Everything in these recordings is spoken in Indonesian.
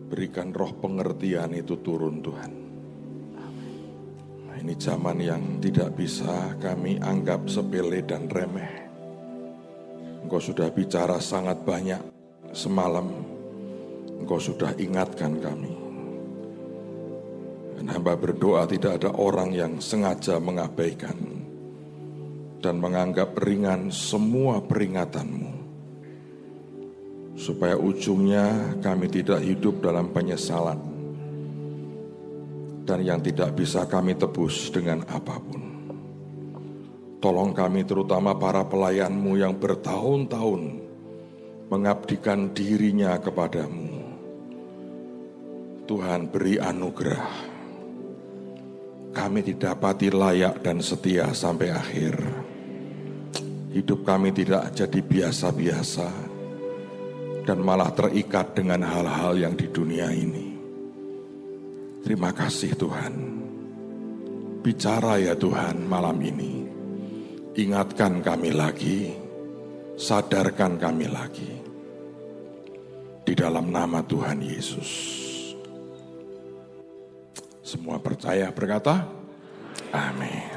Berikan roh pengertian itu turun Tuhan. Nah, ini zaman yang tidak bisa kami anggap sepele dan remeh. Engkau sudah bicara sangat banyak semalam. Engkau sudah ingatkan kami. Dan hamba berdoa tidak ada orang yang sengaja mengabaikan dan menganggap ringan semua peringatanmu. Supaya ujungnya kami tidak hidup dalam penyesalan dan yang tidak bisa kami tebus dengan apapun. Tolong kami terutama para pelayan-Mu yang bertahun-tahun mengabdikan dirinya kepadamu. Tuhan beri anugerah. Kami didapati layak dan setia sampai akhir. Hidup kami tidak jadi biasa-biasa dan malah terikat dengan hal-hal yang di dunia ini. Terima kasih Tuhan. Bicara ya Tuhan malam ini. Ingatkan kami lagi, sadarkan kami lagi. Di dalam nama Tuhan Yesus. Semua percaya berkata, amin.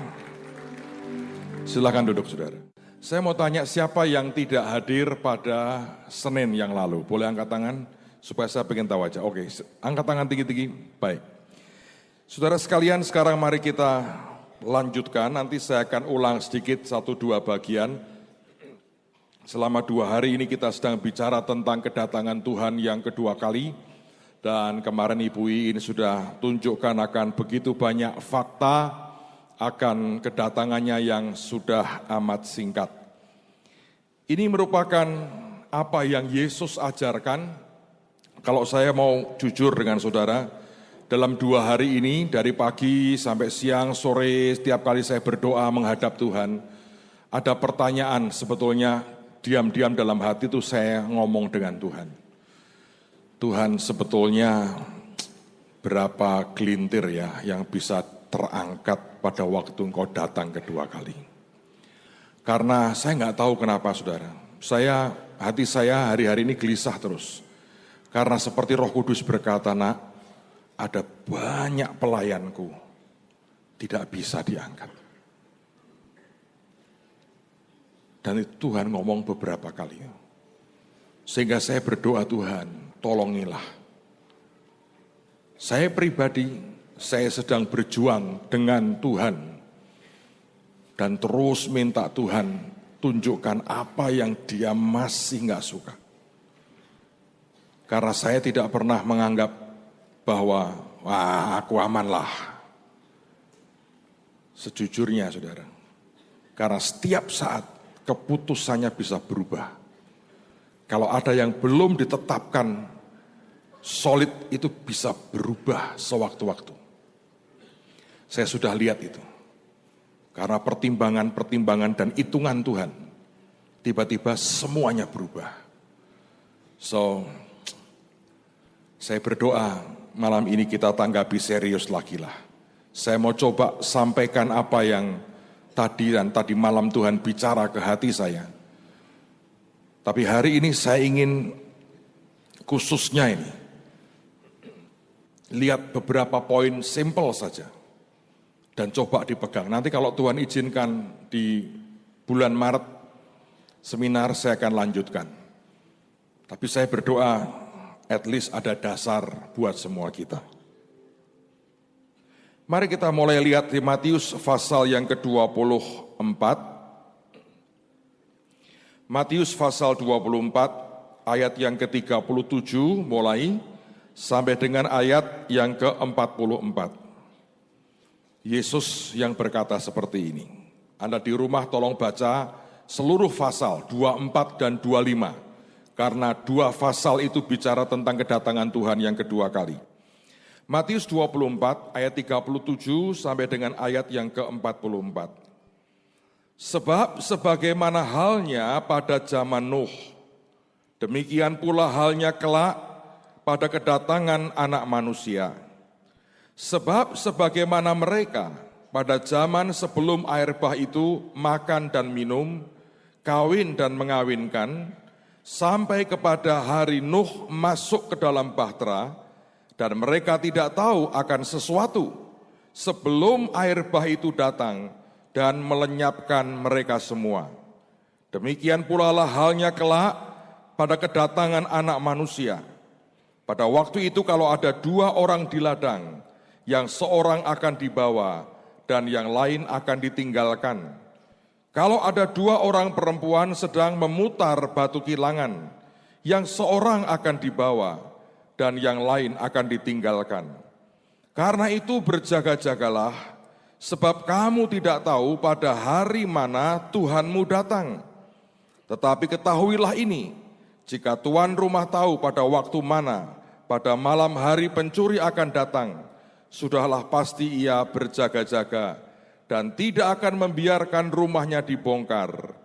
Silakan duduk saudara. Saya mau tanya siapa yang tidak hadir pada Senin yang lalu? Boleh angkat tangan supaya saya pengen tahu aja. Oke, angkat tangan tinggi-tinggi. Baik. Saudara sekalian, sekarang mari kita lanjutkan. Nanti saya akan ulang sedikit 1-2 bagian. Selama 2 hari ini kita sedang bicara tentang kedatangan Tuhan yang kedua kali. Dan kemarin Ibu Iin sudah tunjukkan akan begitu banyak fakta akan kedatangannya yang sudah amat singkat. Ini merupakan apa yang Yesus ajarkan. Kalau saya mau jujur dengan saudara, dalam 2 hari ini dari pagi sampai siang, sore, setiap kali saya berdoa menghadap Tuhan, ada pertanyaan sebetulnya diam-diam dalam hati itu saya ngomong dengan Tuhan. Tuhan sebetulnya berapa gelintir ya yang bisa terangkat pada waktu Engkau datang kedua kali. Karena saya nggak tahu kenapa saudara, hati saya hari-hari ini gelisah terus. Karena seperti Roh Kudus berkata, nak, ada banyak pelayanku tidak bisa diangkat. Dan itu Tuhan ngomong beberapa kali. Sehingga saya berdoa, Tuhan, tolongilah. Saya pribadi, saya sedang berjuang dengan Tuhan dan terus minta Tuhan tunjukkan apa yang Dia masih nggak suka. Karena saya tidak pernah menganggap bahwa wah aku aman lah. Sejujurnya saudara, karena setiap saat keputusannya bisa berubah. Kalau ada yang belum ditetapkan solid itu bisa berubah sewaktu-waktu. Saya sudah lihat itu. Karena pertimbangan-pertimbangan dan hitungan Tuhan, tiba-tiba semuanya berubah. So, saya berdoa malam ini kita tanggapi serius lagi lah. Saya mau coba sampaikan apa yang tadi malam Tuhan bicara ke hati saya. Tapi hari ini saya ingin khususnya ini, lihat beberapa poin simple saja. Dan coba dipegang. Nanti kalau Tuhan izinkan di bulan Maret, seminar saya akan lanjutkan. Tapi saya berdoa, at least ada dasar buat semua kita. Mari kita mulai lihat di Matius pasal yang ke-24. Matius pasal 24, ayat yang ke-37 mulai, sampai dengan ayat yang ke-44. Yesus yang berkata seperti ini. Anda di rumah tolong baca seluruh pasal 24 dan 25. Karena 2 pasal itu bicara tentang kedatangan Tuhan yang kedua kali. Matius 24 ayat 37 sampai dengan ayat yang ke-44. Sebab sebagaimana halnya pada zaman Nuh, demikian pula halnya kelak pada kedatangan Anak Manusia. Sebab sebagaimana mereka pada zaman sebelum air bah itu makan dan minum, kawin dan mengawinkan, sampai kepada hari Nuh masuk ke dalam bahtera, dan mereka tidak tahu akan sesuatu sebelum air bah itu datang dan melenyapkan mereka semua. Demikian pula lah halnya kelak pada kedatangan Anak Manusia. Pada waktu itu kalau ada 2 orang di ladang, yang seorang akan dibawa dan yang lain akan ditinggalkan. Kalau ada 2 orang perempuan sedang memutar batu kilangan, yang seorang akan dibawa dan yang lain akan ditinggalkan. Karena itu berjaga-jagalah, sebab kamu tidak tahu pada hari mana Tuhanmu datang. Tetapi ketahuilah ini, jika tuan rumah tahu pada waktu mana, pada malam hari pencuri akan datang, sudahlah pasti ia berjaga-jaga dan tidak akan membiarkan rumahnya dibongkar.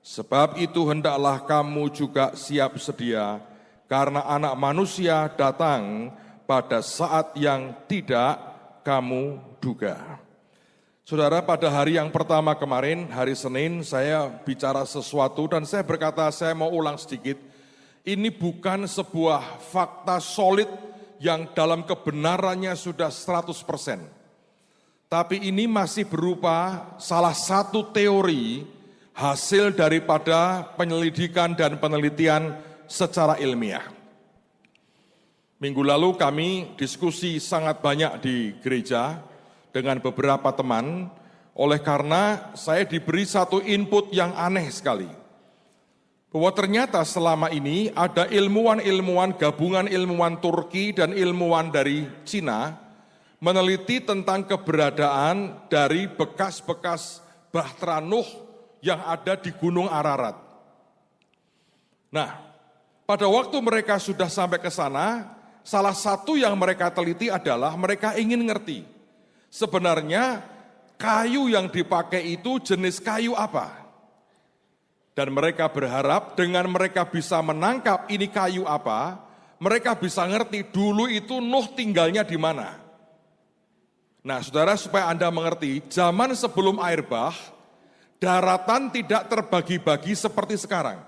Sebab itu hendaklah kamu juga siap sedia, karena Anak Manusia datang pada saat yang tidak kamu duga. Saudara, pada hari yang pertama kemarin, hari Senin, saya bicara sesuatu dan saya berkata, saya mau ulang sedikit. Ini bukan sebuah fakta solid yang dalam kebenarannya sudah 100%. Tapi ini masih berupa salah satu teori hasil daripada penyelidikan dan penelitian secara ilmiah. Minggu lalu kami diskusi sangat banyak di gereja dengan beberapa teman, oleh karena saya diberi satu input yang aneh sekali. Bahwa ternyata selama ini ada ilmuwan-ilmuwan, gabungan ilmuwan Turki dan ilmuwan dari Cina, meneliti tentang keberadaan dari bekas-bekas Bahtera Nuh yang ada di Gunung Ararat. Nah, pada waktu mereka sudah sampai ke sana, salah satu yang mereka teliti adalah mereka ingin ngerti sebenarnya kayu yang dipakai itu jenis kayu apa. Dan mereka berharap dengan mereka bisa menangkap ini kayu apa, mereka bisa ngerti dulu itu Nuh tinggalnya di mana. Nah, saudara, supaya Anda mengerti, zaman sebelum air bah, daratan tidak terbagi-bagi seperti sekarang.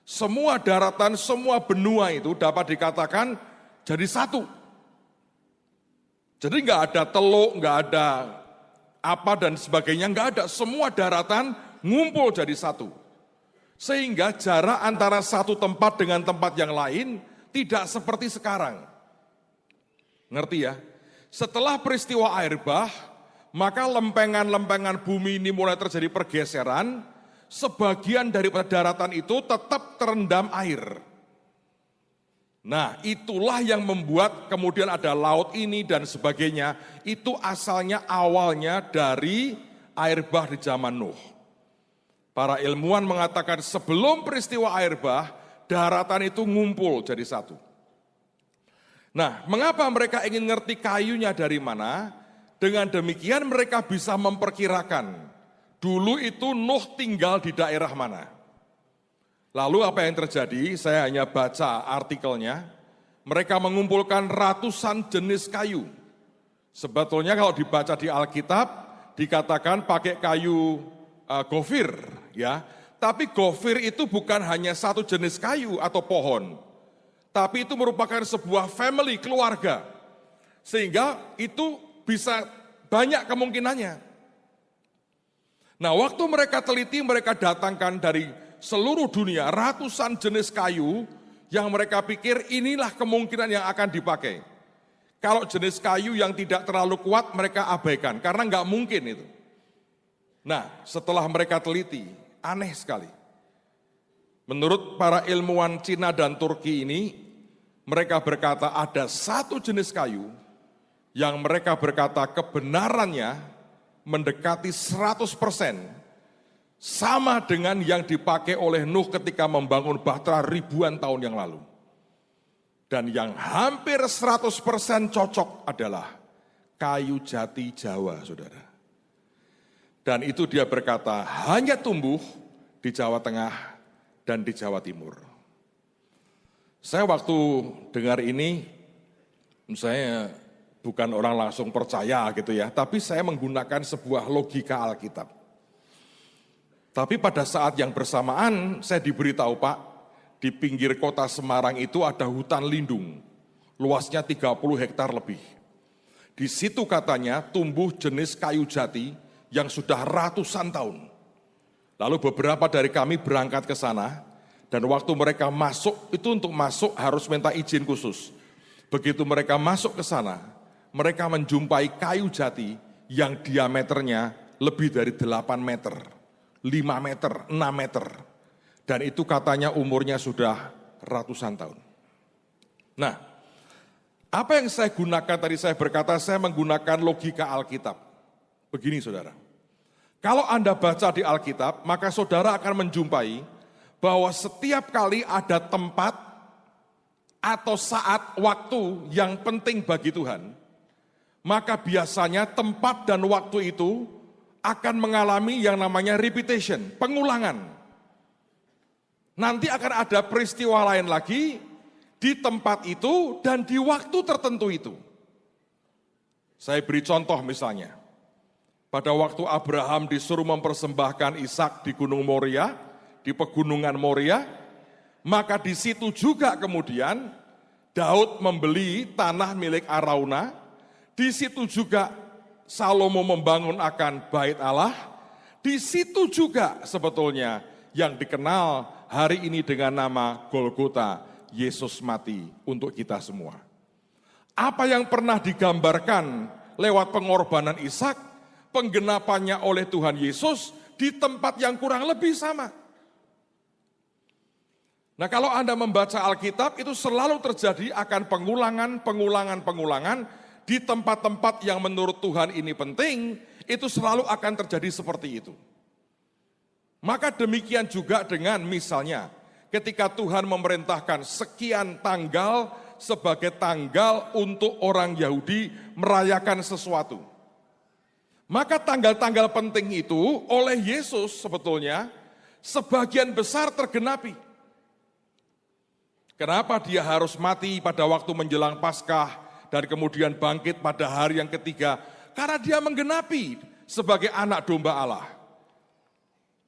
Semua daratan, semua benua itu dapat dikatakan jadi satu. Jadi nggak ada teluk, nggak ada apa dan sebagainya, nggak ada. Semua daratan ngumpul jadi satu. Sehingga jarak antara satu tempat dengan tempat yang lain tidak seperti sekarang. Ngerti ya? Setelah peristiwa air bah, maka lempengan-lempengan bumi ini mulai terjadi pergeseran, sebagian dari daratan itu tetap terendam air. Nah, itulah yang membuat kemudian ada laut ini dan sebagainya, itu asalnya awalnya dari air bah di zaman Nuh. Para ilmuwan mengatakan sebelum peristiwa air bah, daratan itu ngumpul jadi satu. Nah, mengapa mereka ingin ngerti kayunya dari mana? Dengan demikian mereka bisa memperkirakan dulu itu Nuh tinggal di daerah mana. Lalu apa yang terjadi? Saya hanya baca artikelnya. Mereka mengumpulkan ratusan jenis kayu. Sebetulnya kalau dibaca di Alkitab dikatakan pakai kayu gofir, ya. Tapi gofir itu bukan hanya satu jenis kayu atau pohon, tapi itu merupakan sebuah family, keluarga. Sehingga itu bisa banyak kemungkinannya. Nah, waktu mereka teliti, mereka datangkan dari seluruh dunia ratusan jenis kayu yang mereka pikir inilah kemungkinan yang akan dipakai. Kalau jenis kayu yang tidak terlalu kuat mereka abaikan karena nggak mungkin itu. Nah, setelah mereka teliti, aneh sekali. Menurut para ilmuwan Cina dan Turki ini, mereka berkata ada satu jenis kayu yang mereka berkata kebenarannya mendekati 100%, sama dengan yang dipakai oleh Nuh ketika membangun Bahtera ribuan tahun yang lalu. Dan yang hampir 100% cocok adalah kayu jati Jawa, saudara. Dan itu dia berkata hanya tumbuh di Jawa Tengah dan di Jawa Timur. Saya waktu dengar ini, saya bukan orang langsung percaya gitu ya, tapi saya menggunakan sebuah logika Alkitab. Tapi pada saat yang bersamaan saya diberitahu, Pak, di pinggir kota Semarang itu ada hutan lindung. luasnya 30 hektar lebih. Di situ katanya tumbuh jenis kayu jati yang sudah ratusan tahun. Lalu beberapa dari kami berangkat ke sana, dan waktu mereka masuk, itu untuk masuk harus minta izin khusus. Begitu mereka masuk ke sana, mereka menjumpai kayu jati yang diameternya lebih dari 8 meter, 5 meter, 6 meter. Dan itu katanya umurnya sudah ratusan tahun. Nah, apa yang saya gunakan tadi, saya berkata saya menggunakan logika Alkitab. Begini saudara, kalau Anda baca di Alkitab, maka saudara akan menjumpai bahwa setiap kali ada tempat atau saat waktu yang penting bagi Tuhan, maka biasanya tempat dan waktu itu akan mengalami yang namanya repetition, pengulangan. Nanti akan ada peristiwa lain lagi di tempat itu dan di waktu tertentu itu. Saya beri contoh misalnya, pada waktu Abraham disuruh mempersembahkan Ishak di Gunung Moria, di pegunungan Moria, maka di situ juga kemudian Daud membeli tanah milik Arauna, di situ juga Salomo membangun akan bait Allah, di situ juga sebetulnya yang dikenal hari ini dengan nama Golgota, Yesus mati untuk kita semua. Apa yang pernah digambarkan lewat pengorbanan Ishak, penggenapannya oleh Tuhan Yesus di tempat yang kurang lebih sama. Nah, kalau Anda membaca Alkitab, itu selalu terjadi akan pengulangan di tempat-tempat yang menurut Tuhan ini penting, itu selalu akan terjadi seperti itu. Maka demikian juga dengan misalnya ketika Tuhan memerintahkan sekian tanggal sebagai tanggal untuk orang Yahudi merayakan sesuatu. Maka tanggal-tanggal penting itu oleh Yesus sebetulnya sebagian besar tergenapi. Kenapa dia harus mati pada waktu menjelang Paskah dan kemudian bangkit pada hari yang ketiga? Karena dia menggenapi sebagai anak domba Allah.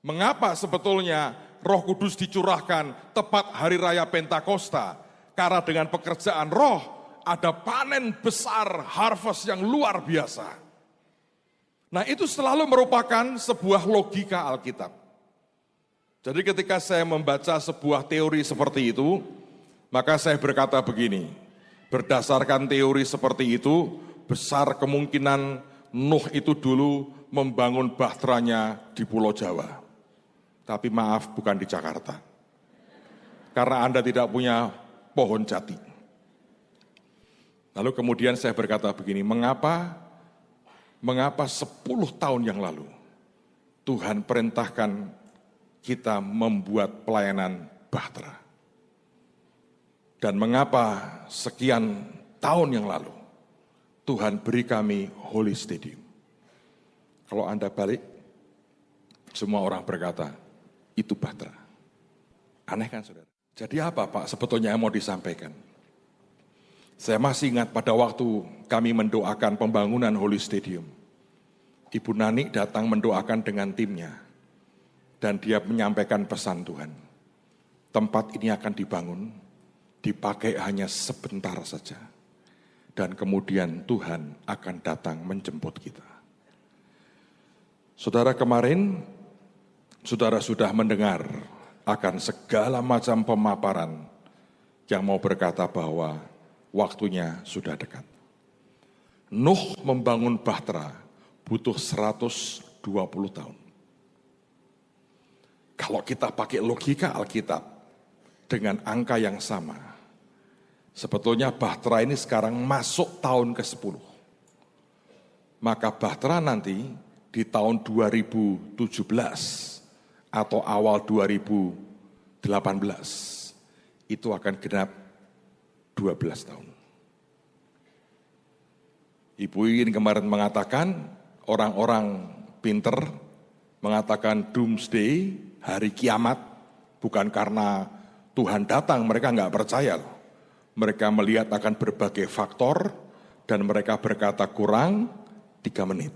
Mengapa sebetulnya Roh Kudus dicurahkan tepat hari raya Pentakosta? Karena dengan pekerjaan roh ada panen besar, harvest yang luar biasa. Nah, itu selalu merupakan sebuah logika Alkitab. Jadi ketika saya membaca sebuah teori seperti itu, maka saya berkata begini, berdasarkan teori seperti itu, besar kemungkinan Nuh itu dulu membangun bahteranya di Pulau Jawa. Tapi maaf, bukan di Jakarta. Karena Anda tidak punya pohon jati. Lalu kemudian saya berkata begini, mengapa 10 tahun yang lalu Tuhan perintahkan kita membuat pelayanan bahtera? Dan mengapa sekian tahun yang lalu Tuhan beri kami Holy Stadium? Kalau Anda balik, semua orang berkata, itu bahtera. Aneh kan saudara? Jadi apa Pak sebetulnya yang mau disampaikan? Saya masih ingat pada waktu kami mendoakan pembangunan Holy Stadium. Ibu Nani datang mendoakan dengan timnya. Dan dia menyampaikan pesan Tuhan. Tempat ini akan dibangun, dipakai hanya sebentar saja. Dan kemudian Tuhan akan datang menjemput kita. Saudara, kemarin saudara sudah mendengar akan segala macam pemaparan yang mau berkata bahwa waktunya sudah dekat. Nuh membangun bahtera butuh 120 tahun. Kalau kita pakai logika Alkitab dengan angka yang sama, sebetulnya bahtera ini sekarang masuk tahun ke-10. Maka bahtera nanti di tahun 2017 atau awal 2018 itu akan genap 12 tahun. Ibu Iin kemarin mengatakan, orang-orang pinter mengatakan doomsday, hari kiamat, bukan karena Tuhan datang, mereka nggak percaya loh. Mereka melihat akan berbagai faktor dan mereka berkata kurang 3 menit.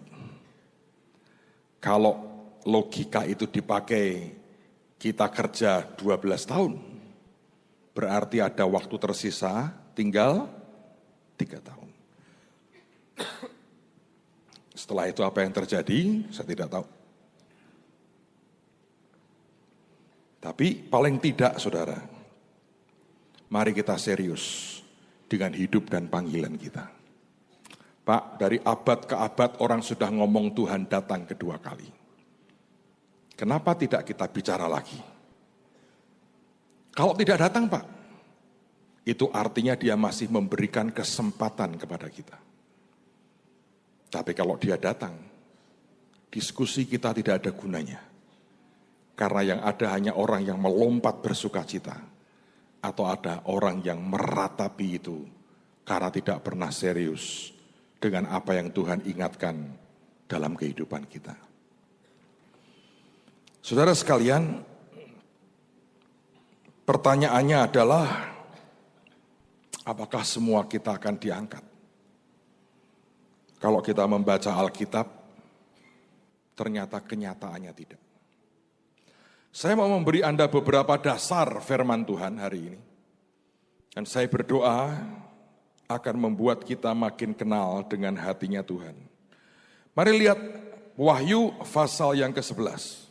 Kalau logika itu dipakai, kita kerja 12 tahun, berarti ada waktu tersisa tinggal 3 tahun. Setelah itu apa yang terjadi, saya tidak tahu. Tapi paling tidak, saudara, mari kita serius dengan hidup dan panggilan kita. Pak, dari abad ke abad orang sudah ngomong Tuhan datang kedua kali. Kenapa tidak kita bicara lagi? Kalau tidak datang, Pak, itu artinya dia masih memberikan kesempatan kepada kita. Tapi kalau dia datang, diskusi kita tidak ada gunanya. Karena yang ada hanya orang yang melompat bersukacita, atau ada orang yang meratapi itu karena tidak pernah serius dengan apa yang Tuhan ingatkan dalam kehidupan kita. Saudara sekalian, pertanyaannya adalah, apakah semua kita akan diangkat? Kalau kita membaca Alkitab, ternyata kenyataannya tidak. Saya mau memberi Anda beberapa dasar firman Tuhan hari ini. Dan saya berdoa akan membuat kita makin kenal dengan hatinya Tuhan. Mari lihat Wahyu pasal yang ke-11.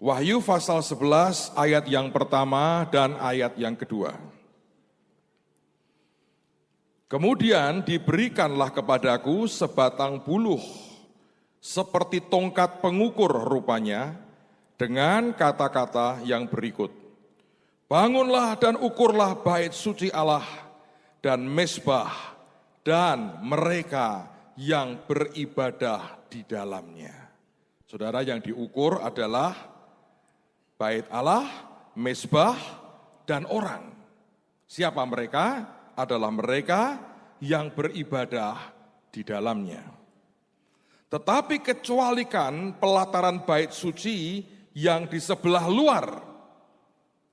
Wahyu pasal 11 ayat yang pertama dan ayat yang kedua. Kemudian diberikanlah kepadaku sebatang buluh, seperti tongkat pengukur rupanya, dengan kata-kata yang berikut. Bangunlah dan ukurlah bait suci Allah dan mezbah dan mereka yang beribadah di dalamnya. Saudara, yang diukur adalah bait Allah, mezbah, dan orang. Siapa mereka? Adalah mereka yang beribadah di dalamnya. Tetapi kecualikan pelataran bait suci yang di sebelah luar,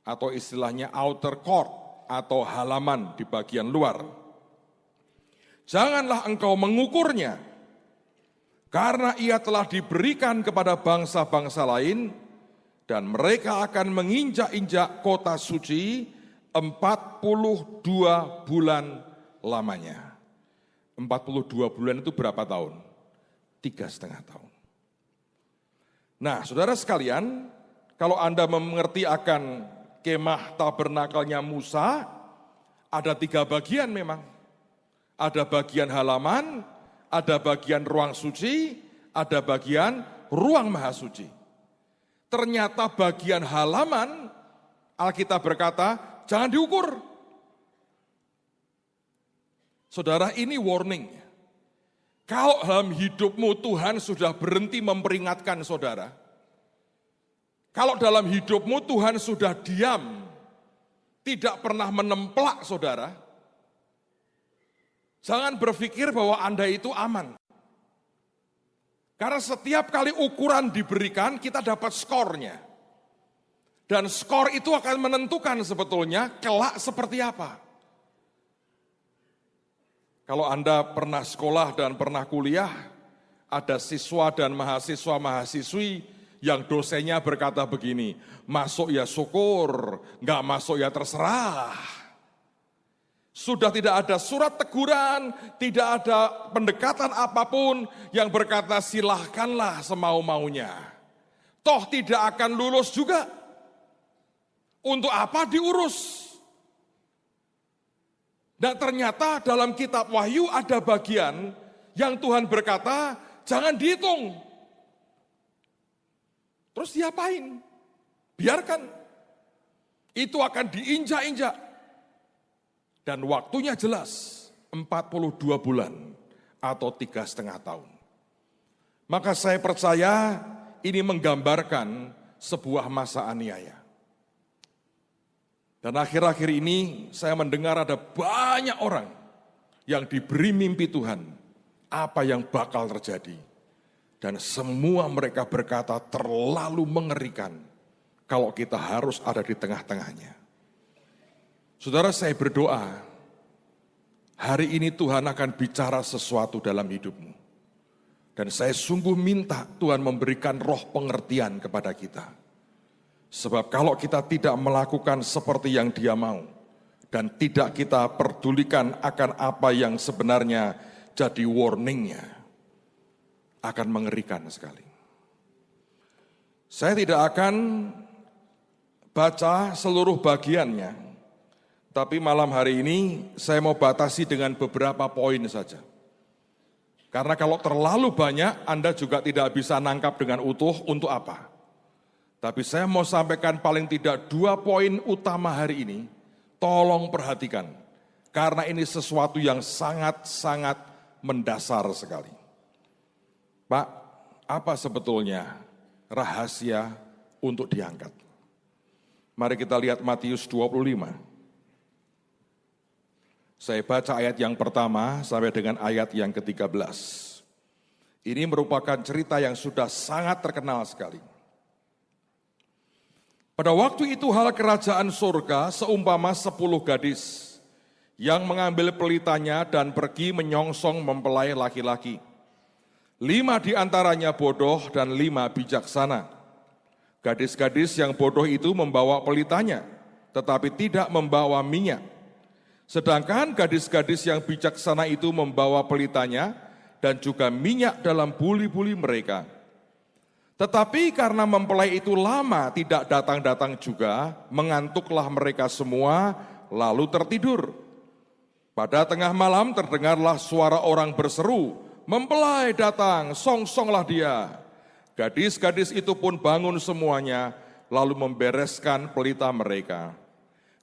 atau istilahnya outer court, atau halaman di bagian luar. Janganlah engkau mengukurnya, karena ia telah diberikan kepada bangsa-bangsa lain, dan mereka akan menginjak-injak kota suci 42 bulan lamanya. 42 bulan itu berapa tahun? 3,5 tahun. Nah, saudara sekalian, kalau Anda mengerti akan kemah tabernakelnya Musa, ada 3 bagian memang. Ada bagian halaman, ada bagian ruang suci, ada bagian ruang maha suci. Ternyata bagian halaman, Alkitab berkata, jangan diukur. Saudara, ini warning. Kalau dalam hidupmu Tuhan sudah berhenti memperingatkan saudara, kalau dalam hidupmu Tuhan sudah diam, tidak pernah menemplak saudara, jangan berpikir bahwa Anda itu aman. Karena setiap kali ukuran diberikan, kita dapat skornya. Dan skor itu akan menentukan sebetulnya kelak seperti apa. Kalau Anda pernah sekolah dan pernah kuliah, ada siswa dan mahasiswa-mahasiswi yang dosennya berkata begini, masuk ya syukur, nggak masuk ya terserah. Sudah tidak ada surat teguran, tidak ada pendekatan apapun yang berkata silahkanlah semau-maunya. Toh tidak akan lulus juga. Untuk apa diurus? Dan ternyata dalam kitab Wahyu ada bagian yang Tuhan berkata, jangan dihitung. Terus diapain? Biarkan. Itu akan diinjak-injak. Dan waktunya jelas, 42 bulan atau 3,5 tahun. Maka saya percaya ini menggambarkan sebuah masa aniaya. Dan akhir-akhir ini saya mendengar ada banyak orang yang diberi mimpi Tuhan, apa yang bakal terjadi. Dan semua mereka berkata terlalu mengerikan kalau kita harus ada di tengah-tengahnya. Saudara, saya berdoa, hari ini Tuhan akan bicara sesuatu dalam hidupmu. Dan saya sungguh minta Tuhan memberikan roh pengertian kepada kita. Sebab kalau kita tidak melakukan seperti yang Dia mau, dan tidak kita pedulikan akan apa yang sebenarnya jadi warningnya, akan mengerikan sekali. Saya tidak akan baca seluruh bagiannya, tapi malam hari ini saya mau batasi dengan beberapa poin saja. Karena kalau terlalu banyak, Anda juga tidak bisa nangkap dengan utuh untuk apa. Tapi saya mau sampaikan paling tidak 2 poin utama hari ini, tolong perhatikan. Karena ini sesuatu yang sangat-sangat mendasar sekali. Pak, apa sebetulnya rahasia untuk diangkat? Mari kita lihat Matius 25. Saya baca ayat yang pertama sampai dengan ayat yang ke-13. Ini merupakan cerita yang sudah sangat terkenal sekali. Pada waktu itu hal kerajaan surga seumpama 10 gadis yang mengambil pelitanya dan pergi menyongsong mempelai laki-laki. 5 di antaranya bodoh dan 5 bijaksana. Gadis-gadis yang bodoh itu membawa pelitanya, tetapi tidak membawa minyak. Sedangkan gadis-gadis yang bijaksana itu membawa pelitanya dan juga minyak dalam buli-buli mereka. Tetapi karena mempelai itu lama tidak datang-datang juga, mengantuklah mereka semua lalu tertidur. Pada tengah malam terdengarlah suara orang berseru, "Mempelai datang, songsonglah dia." Gadis-gadis itu pun bangun semuanya lalu membereskan pelita mereka.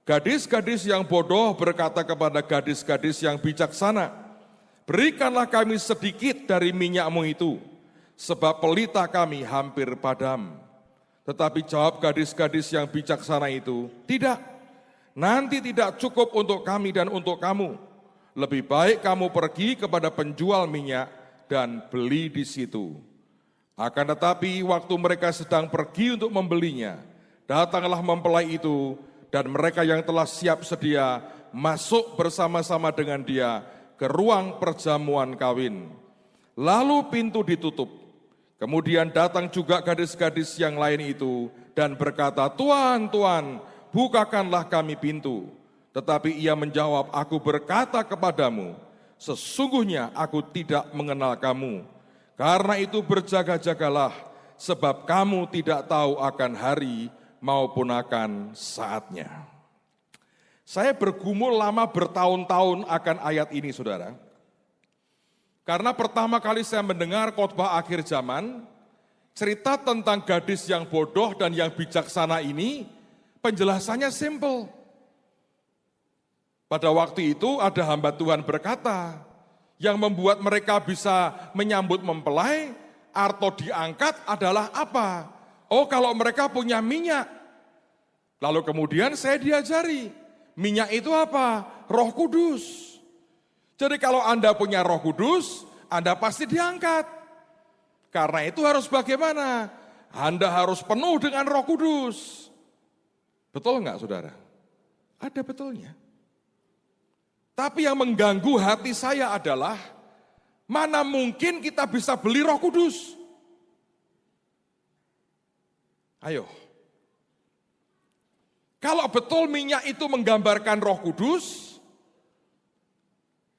Gadis-gadis yang bodoh berkata kepada gadis-gadis yang bijaksana, "Berikanlah kami sedikit dari minyakmu itu, sebab pelita kami hampir padam." Tetapi jawab gadis-gadis yang bijaksana itu, "Tidak, nanti tidak cukup untuk kami dan untuk kamu. Lebih baik kamu pergi kepada penjual minyak dan beli di situ." Akan tetapi waktu mereka sedang pergi untuk membelinya, datanglah mempelai itu, dan mereka yang telah siap sedia masuk bersama-sama dengan dia ke ruang perjamuan kawin. Lalu pintu ditutup. Kemudian datang juga gadis-gadis yang lain itu dan berkata, "Tuan, Tuan, bukakanlah kami pintu." Tetapi ia menjawab, "Aku berkata kepadamu, sesungguhnya aku tidak mengenal kamu. Karena itu berjaga-jagalah, sebab kamu tidak tahu akan hari maupun akan saatnya." Saya bergumul lama bertahun-tahun akan ayat ini, saudara. Karena pertama kali saya mendengar khotbah akhir zaman, cerita tentang gadis yang bodoh dan yang bijaksana ini, penjelasannya simple. Pada waktu itu ada hamba Tuhan berkata, yang membuat mereka bisa menyambut mempelai atau diangkat adalah apa? Oh, kalau mereka punya minyak. Lalu kemudian saya diajari, minyak itu apa? Roh Kudus. Jadi kalau Anda punya Roh Kudus, Anda pasti diangkat. Karena itu harus bagaimana? Anda harus penuh dengan Roh Kudus. Betul enggak, saudara? Ada betulnya. Tapi yang mengganggu hati saya adalah, mana mungkin kita bisa beli Roh Kudus? Ayo. Kalau betul minyak itu menggambarkan Roh Kudus,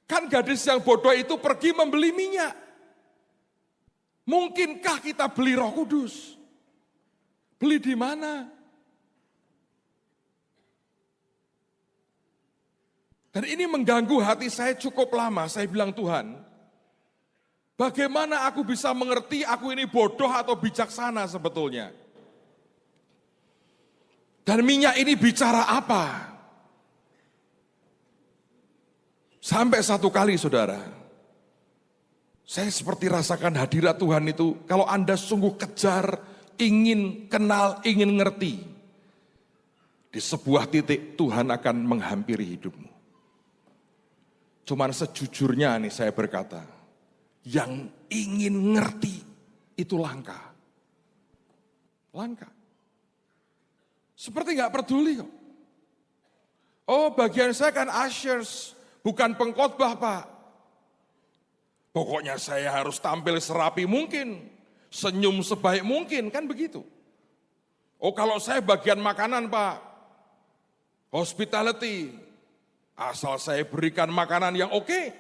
kan gadis yang bodoh itu pergi membeli minyak. Mungkinkah kita beli Roh Kudus? Beli di mana? Dan ini mengganggu hati saya cukup lama. Saya bilang, Tuhan, bagaimana aku bisa mengerti aku ini bodoh atau bijaksana sebetulnya? Dan minyak ini bicara apa? Sampai satu kali, saudara, saya seperti rasakan hadirat Tuhan itu, kalau Anda sungguh kejar, ingin kenal, ingin ngerti, di sebuah titik Tuhan akan menghampiri hidupmu. Cuman sejujurnya nih saya berkata, yang ingin ngerti itu langka. Langka. Seperti nggak peduli kok. Oh, bagian saya kan ushers, bukan pengkhotbah, Pak. Pokoknya saya harus tampil serapi mungkin, senyum sebaik mungkin, kan begitu. Oh, kalau saya bagian makanan, Pak, hospitality, Asal saya berikan makanan yang oke,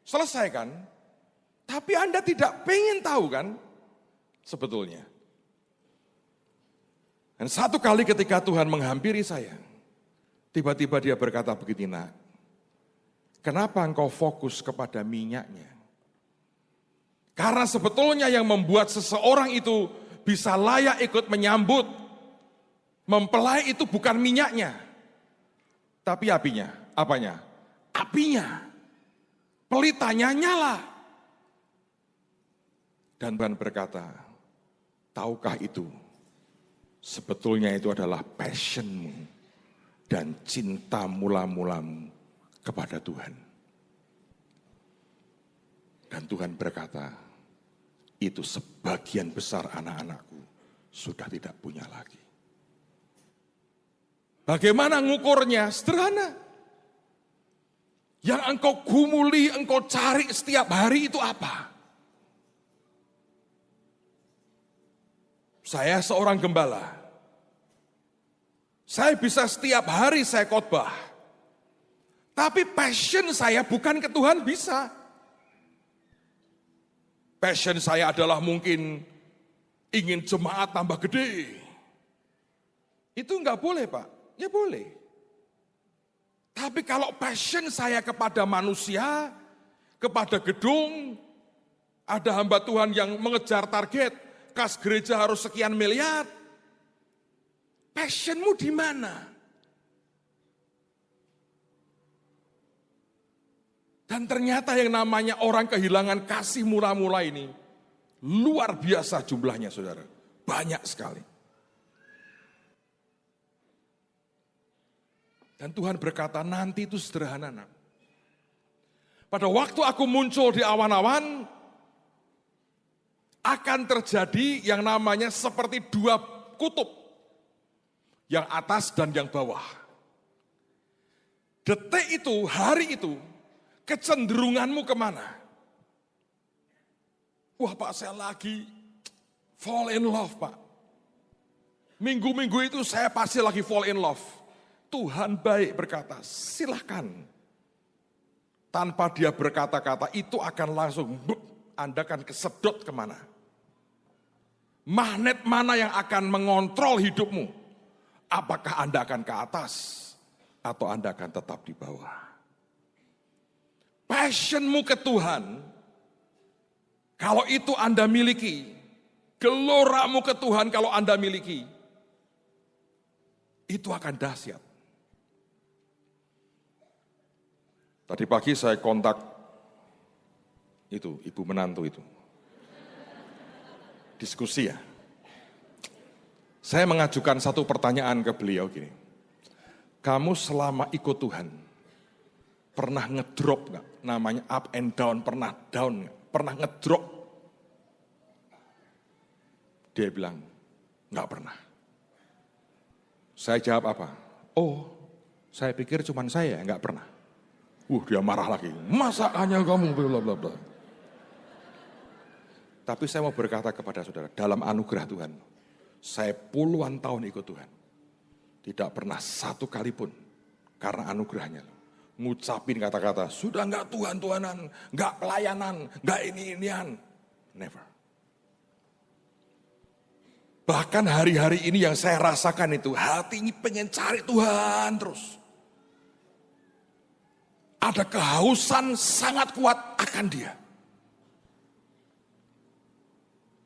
selesai kan? Tapi Anda tidak pengen tahu kan sebetulnya. Dan satu kali ketika Tuhan menghampiri saya, tiba-tiba dia berkata begini, nak, kenapa engkau fokus kepada minyaknya? Karena sebetulnya yang membuat seseorang itu bisa layak ikut menyambut, mempelai itu bukan minyaknya, tapi apinya. Apanya? Apinya. Pelitanya nyala. Dan Tuhan berkata, tahukah itu? Sebetulnya itu adalah passionmu dan cinta mula-mulamu kepada Tuhan. Dan Tuhan berkata, itu sebagian besar anak-anakku sudah tidak punya lagi. Bagaimana ngukurnya? Sederhana. Yang engkau gumuli, engkau cari setiap hari itu apa? Saya seorang gembala. Saya bisa setiap hari saya khotbah. Tapi passion saya bukan ke Tuhan bisa. Passion saya adalah mungkin ingin jemaat tambah gede. Itu enggak boleh, Pak. Ya boleh. Tapi kalau passion saya kepada manusia, kepada gedung, ada hamba Tuhan yang mengejar target, kas gereja harus sekian miliar. Passionmu di mana? Dan ternyata yang namanya orang kehilangan kasih mula-mula ini, luar biasa jumlahnya saudara, banyak sekali. Dan Tuhan berkata, nanti itu sederhana, nak. Pada waktu aku muncul di awan-awan, akan terjadi yang namanya seperti dua kutub. Yang atas dan yang bawah. Detik itu, hari itu, kecenderunganmu kemana? Wah Pak, saya lagi fall in love, Pak. Minggu-minggu itu saya pasti lagi fall in love. Tuhan baik berkata, silakan. Tanpa dia berkata-kata, itu akan langsung, Anda akan kesedot kemana. Magnet mana yang akan mengontrol hidupmu? Apakah Anda akan ke atas, atau Anda akan tetap di bawah? Passionmu ke Tuhan, kalau itu Anda miliki, geloramu ke Tuhan kalau Anda miliki, itu akan dahsyat. Tadi pagi saya kontak itu, ibu menantu itu. Diskusi ya. Saya mengajukan satu pertanyaan ke beliau gini. Kamu selama ikut Tuhan, pernah ngedrop gak? Namanya up and down, pernah down gak? Pernah ngedrop? Dia bilang, gak pernah. Saya jawab apa? Oh, saya pikir cuman saya gak pernah. Dia marah lagi. Masa hanya kamu bla bla bla. Tapi saya mau berkata kepada saudara, dalam anugerah Tuhan, saya puluhan tahun ikut Tuhan. Tidak pernah satu kali pun karena anugerahnya ngucapin kata-kata, sudah enggak Tuhan-Tuhanan, enggak pelayanan, enggak ini-inian. Never. Bahkan hari-hari ini yang saya rasakan itu, hati ini pengen cari Tuhan terus. Ada kehausan sangat kuat akan dia.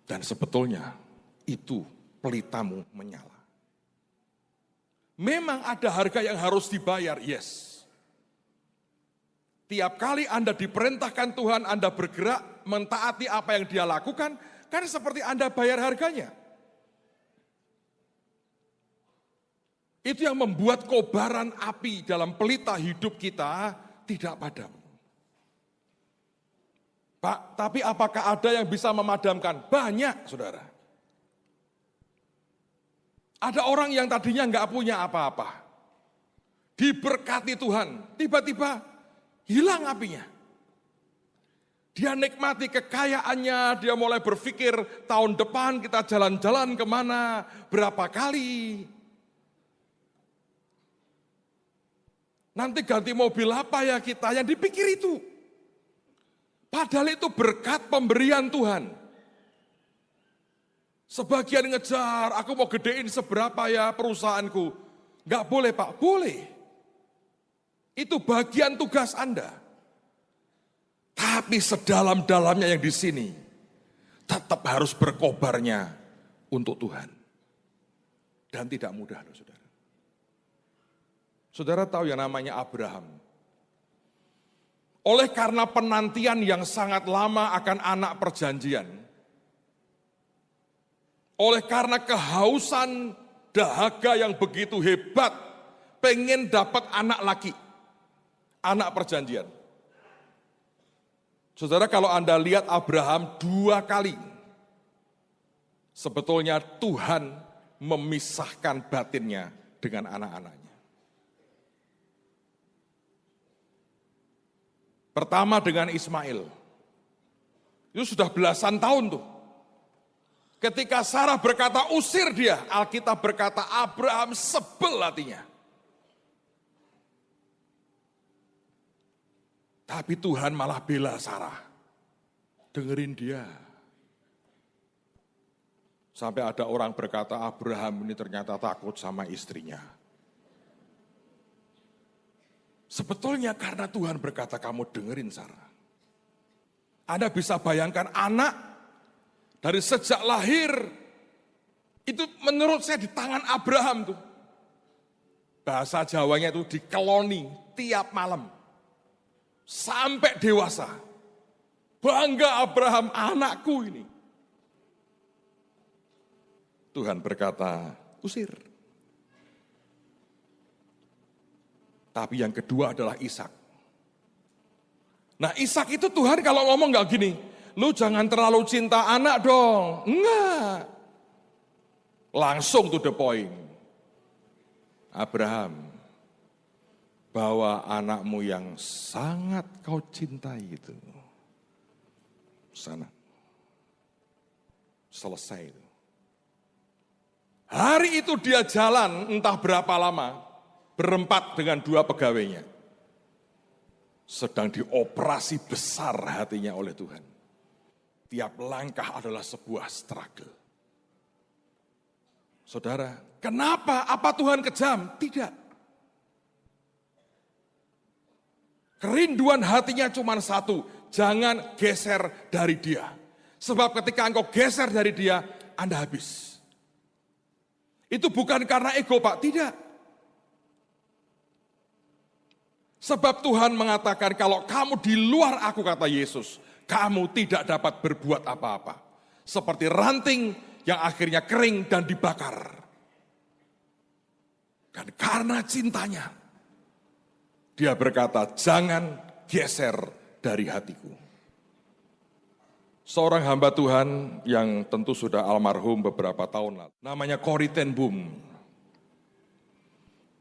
Dan sebetulnya itu pelitamu menyala. Memang ada harga yang harus dibayar, yes. Tiap kali Anda diperintahkan Tuhan, Anda bergerak, mentaati apa yang dia lakukan, kan seperti Anda bayar harganya. Itu yang membuat kobaran api dalam pelita hidup kita tidak padam. Pak, tapi apakah ada yang bisa memadamkan? Banyak, saudara. Ada orang yang tadinya nggak punya apa-apa. Diberkati Tuhan, tiba-tiba hilang apinya. Dia nikmati kekayaannya, dia mulai berpikir tahun depan kita jalan-jalan kemana, berapa kali. Nanti ganti mobil apa ya kita, yang dipikir itu. Padahal itu berkat pemberian Tuhan. Sebagian ngejar, aku mau gedein seberapa ya perusahaanku. Enggak boleh Pak, boleh. Itu bagian tugas Anda. Tapi sedalam-dalamnya yang di sini, tetap harus berkobarnya untuk Tuhan. Dan tidak mudah loh saudara. Saudara tahu yang namanya Abraham. Oleh karena penantian yang sangat lama akan anak perjanjian, oleh karena kehausan dahaga yang begitu hebat, pengen dapat anak laki, anak perjanjian. Saudara, kalau Anda lihat Abraham 2 kali, sebetulnya Tuhan memisahkan batinnya dengan anak-anaknya. Pertama dengan Ismail, itu sudah belasan tahun tuh. Ketika Sarah berkata usir dia, Alkitab berkata Abraham sebel hatinya. Tapi Tuhan malah bela Sarah, dengerin dia. Sampai ada orang berkata Abraham ini ternyata takut sama istrinya. Sebetulnya karena Tuhan berkata kamu dengerin Sarah. Anda bisa bayangkan anak dari sejak lahir, itu menurut saya di tangan Abraham tuh. Bahasa Jawanya itu dikeloni tiap malam. Sampai dewasa. Bangga Abraham, anakku ini. Tuhan berkata, usir. Tapi yang kedua adalah Ishak. Nah Ishak itu Tuhan kalau ngomong gak gini, lu jangan terlalu cinta anak dong. Enggak. Langsung to the point. Abraham, bawa anakmu yang sangat kau cintai itu. Sana. Selesai itu. Hari itu dia jalan entah berapa lama. Berempat dengan 2 pegawainya. Sedang dioperasi besar hatinya oleh Tuhan. Tiap langkah adalah sebuah struggle. Saudara, kenapa? Apa Tuhan kejam? Tidak. Kerinduan hatinya cuma satu, jangan geser dari dia. Sebab ketika engkau geser dari dia, Anda habis. Itu bukan karena ego Pak, tidak. Sebab Tuhan mengatakan kalau kamu di luar aku kata Yesus, kamu tidak dapat berbuat apa-apa. Seperti ranting yang akhirnya kering dan dibakar. Dan karena cintanya, dia berkata jangan geser dari hatiku. Seorang hamba Tuhan yang tentu sudah almarhum beberapa tahun lalu, namanya Corrie ten Boom,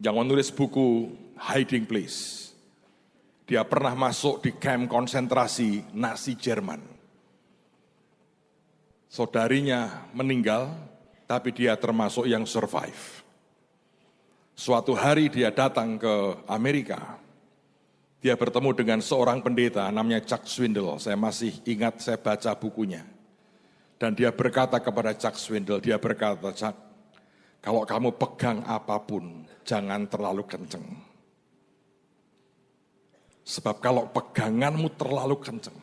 yang menulis buku Hiding Place. Dia pernah masuk di kamp konsentrasi Nazi Jerman. Saudarinya meninggal, tapi dia termasuk yang survive. Suatu hari dia datang ke Amerika. Dia bertemu dengan seorang pendeta namanya Chuck Swindoll. Saya masih ingat, saya baca bukunya. Dan dia berkata kepada Chuck Swindoll, dia berkata, Chuck, kalau kamu pegang apapun, jangan terlalu kenceng. Sebab kalau peganganmu terlalu kenceng,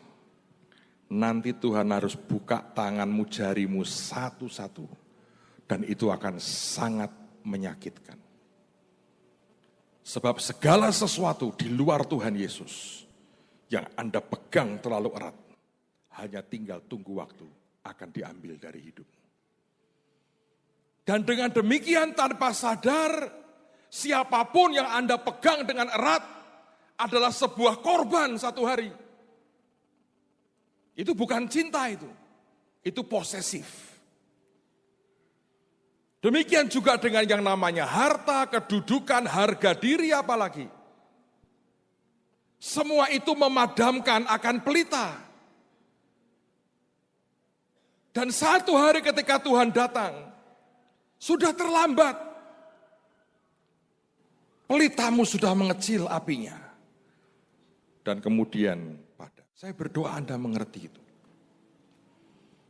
nanti Tuhan harus buka tanganmu, jarimu satu-satu. Dan itu akan sangat menyakitkan. Sebab segala sesuatu di luar Tuhan Yesus yang Anda pegang terlalu erat, hanya tinggal tunggu waktu akan diambil dari hidup. Dan dengan demikian tanpa sadar, siapapun yang Anda pegang dengan erat, adalah sebuah korban satu hari. Itu bukan cinta itu posesif. Demikian juga dengan yang namanya harta, kedudukan, harga diri apalagi. Semua itu memadamkan akan pelita. Dan satu hari ketika Tuhan datang, sudah terlambat. Pelitamu sudah mengecil apinya. Dan kemudian padam. Saya berdoa Anda mengerti itu.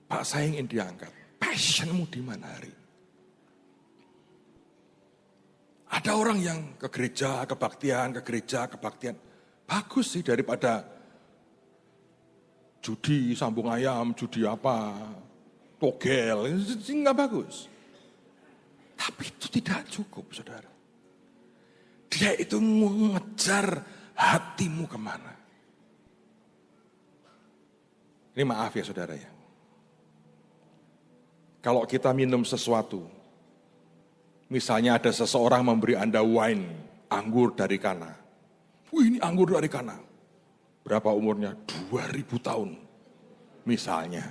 Pak, saya ingin diangkat. Passionmu di mana hari? Ada orang yang ke gereja, kebaktian. Bagus sih daripada judi, sambung ayam, judi apa, togel, itu nggak bagus. Tapi itu tidak cukup, saudara. Dia itu mengejar hatimu kemana. Ini maaf ya saudara ya. Kalau kita minum sesuatu, misalnya ada seseorang memberi Anda wine, anggur dari Kana. Wih, ini anggur dari Kana. Berapa umurnya? 2000 tahun. Misalnya.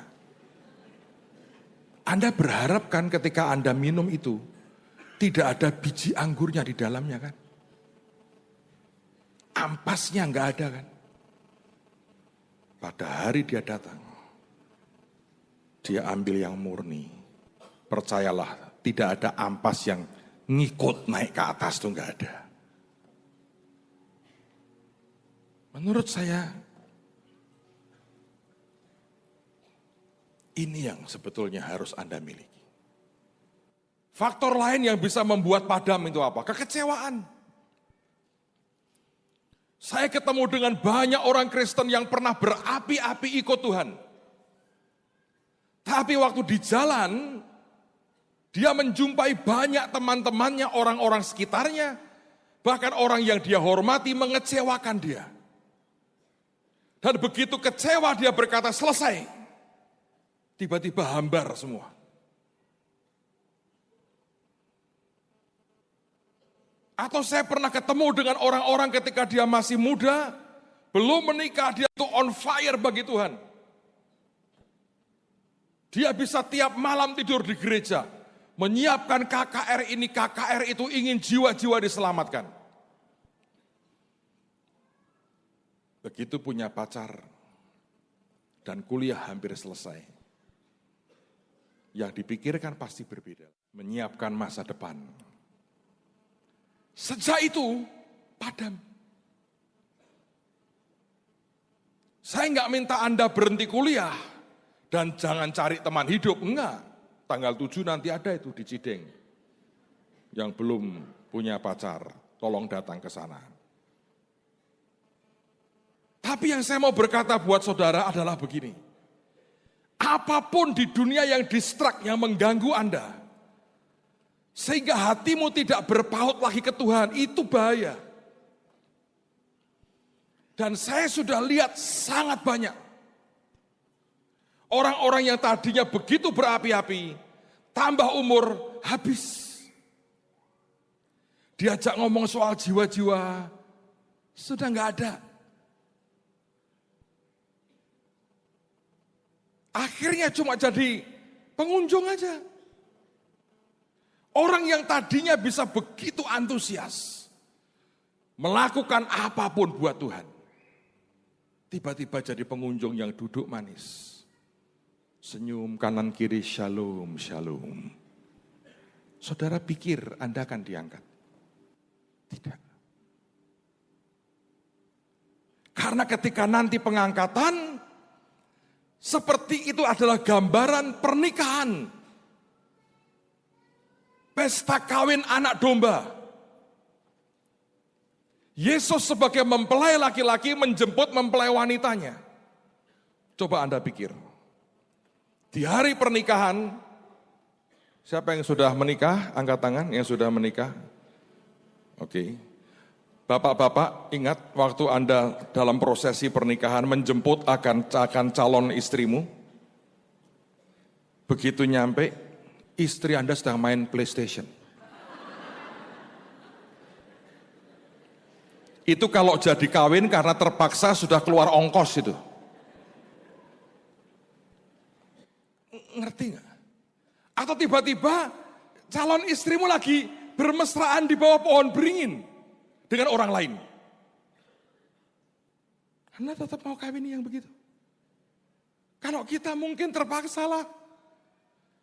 Anda berharap kan ketika Anda minum itu, tidak ada biji anggurnya di dalamnya kan? Ampasnya enggak ada kan? Pada hari dia datang, dia ambil yang murni. Percayalah, tidak ada ampas yang ngikut naik ke atas itu enggak ada. Menurut saya, ini yang sebetulnya harus Anda miliki. Faktor lain yang bisa membuat padam itu apa? Kekecewaan. Saya ketemu dengan banyak orang Kristen yang pernah berapi-api ikut Tuhan. Tapi waktu di jalan, dia menjumpai banyak teman-temannya, orang-orang sekitarnya, bahkan orang yang dia hormati mengecewakan dia. Dan begitu kecewa dia berkata selesai. Tiba-tiba hambar semua. Atau saya pernah ketemu dengan orang-orang ketika dia masih muda, belum menikah, dia itu on fire bagi Tuhan. Dia bisa tiap malam tidur di gereja, menyiapkan KKR ini, KKR itu, ingin jiwa-jiwa diselamatkan. Begitu punya pacar, dan kuliah hampir selesai. Yang dipikirkan pasti berbeda, menyiapkan masa depan. Sejak itu, padam. Saya enggak minta Anda berhenti kuliah, dan jangan cari teman hidup, enggak. Tanggal 7 nanti ada itu di Cideng. Yang belum punya pacar, tolong datang ke sana. Tapi yang saya mau berkata buat saudara adalah begini. Apapun di dunia yang distrak, yang mengganggu Anda, sehingga hatimu tidak berpaut lagi ke Tuhan, itu bahaya. Dan saya sudah lihat sangat banyak orang-orang yang tadinya begitu berapi-api, tambah umur, habis. Diajak ngomong soal jiwa-jiwa, sudah enggak ada. Akhirnya cuma jadi pengunjung aja. Orang yang tadinya bisa begitu antusias, melakukan apapun buat Tuhan, tiba-tiba jadi pengunjung yang duduk manis. Senyum kanan kiri, shalom, shalom. Saudara pikir Anda akan diangkat? Tidak. Karena ketika nanti pengangkatan, seperti itu adalah gambaran pernikahan. Pesta kawin anak domba. Yesus sebagai mempelai laki-laki menjemput mempelai wanitanya. Coba Anda pikir. Di hari pernikahan, siapa yang sudah menikah? Angkat tangan yang sudah menikah. Oke. Bapak-bapak, ingat waktu Anda dalam prosesi pernikahan menjemput akan calon istrimu. Begitu nyampe, istri Anda sedang main PlayStation. Itu kalau jadi kawin karena terpaksa sudah keluar ongkos itu. Ngerti nggak? Atau tiba-tiba calon istrimu lagi bermesraan di bawah pohon beringin dengan orang lain. Anda tetap mau kawin yang begitu? Kalau kita mungkin terpaksa lah.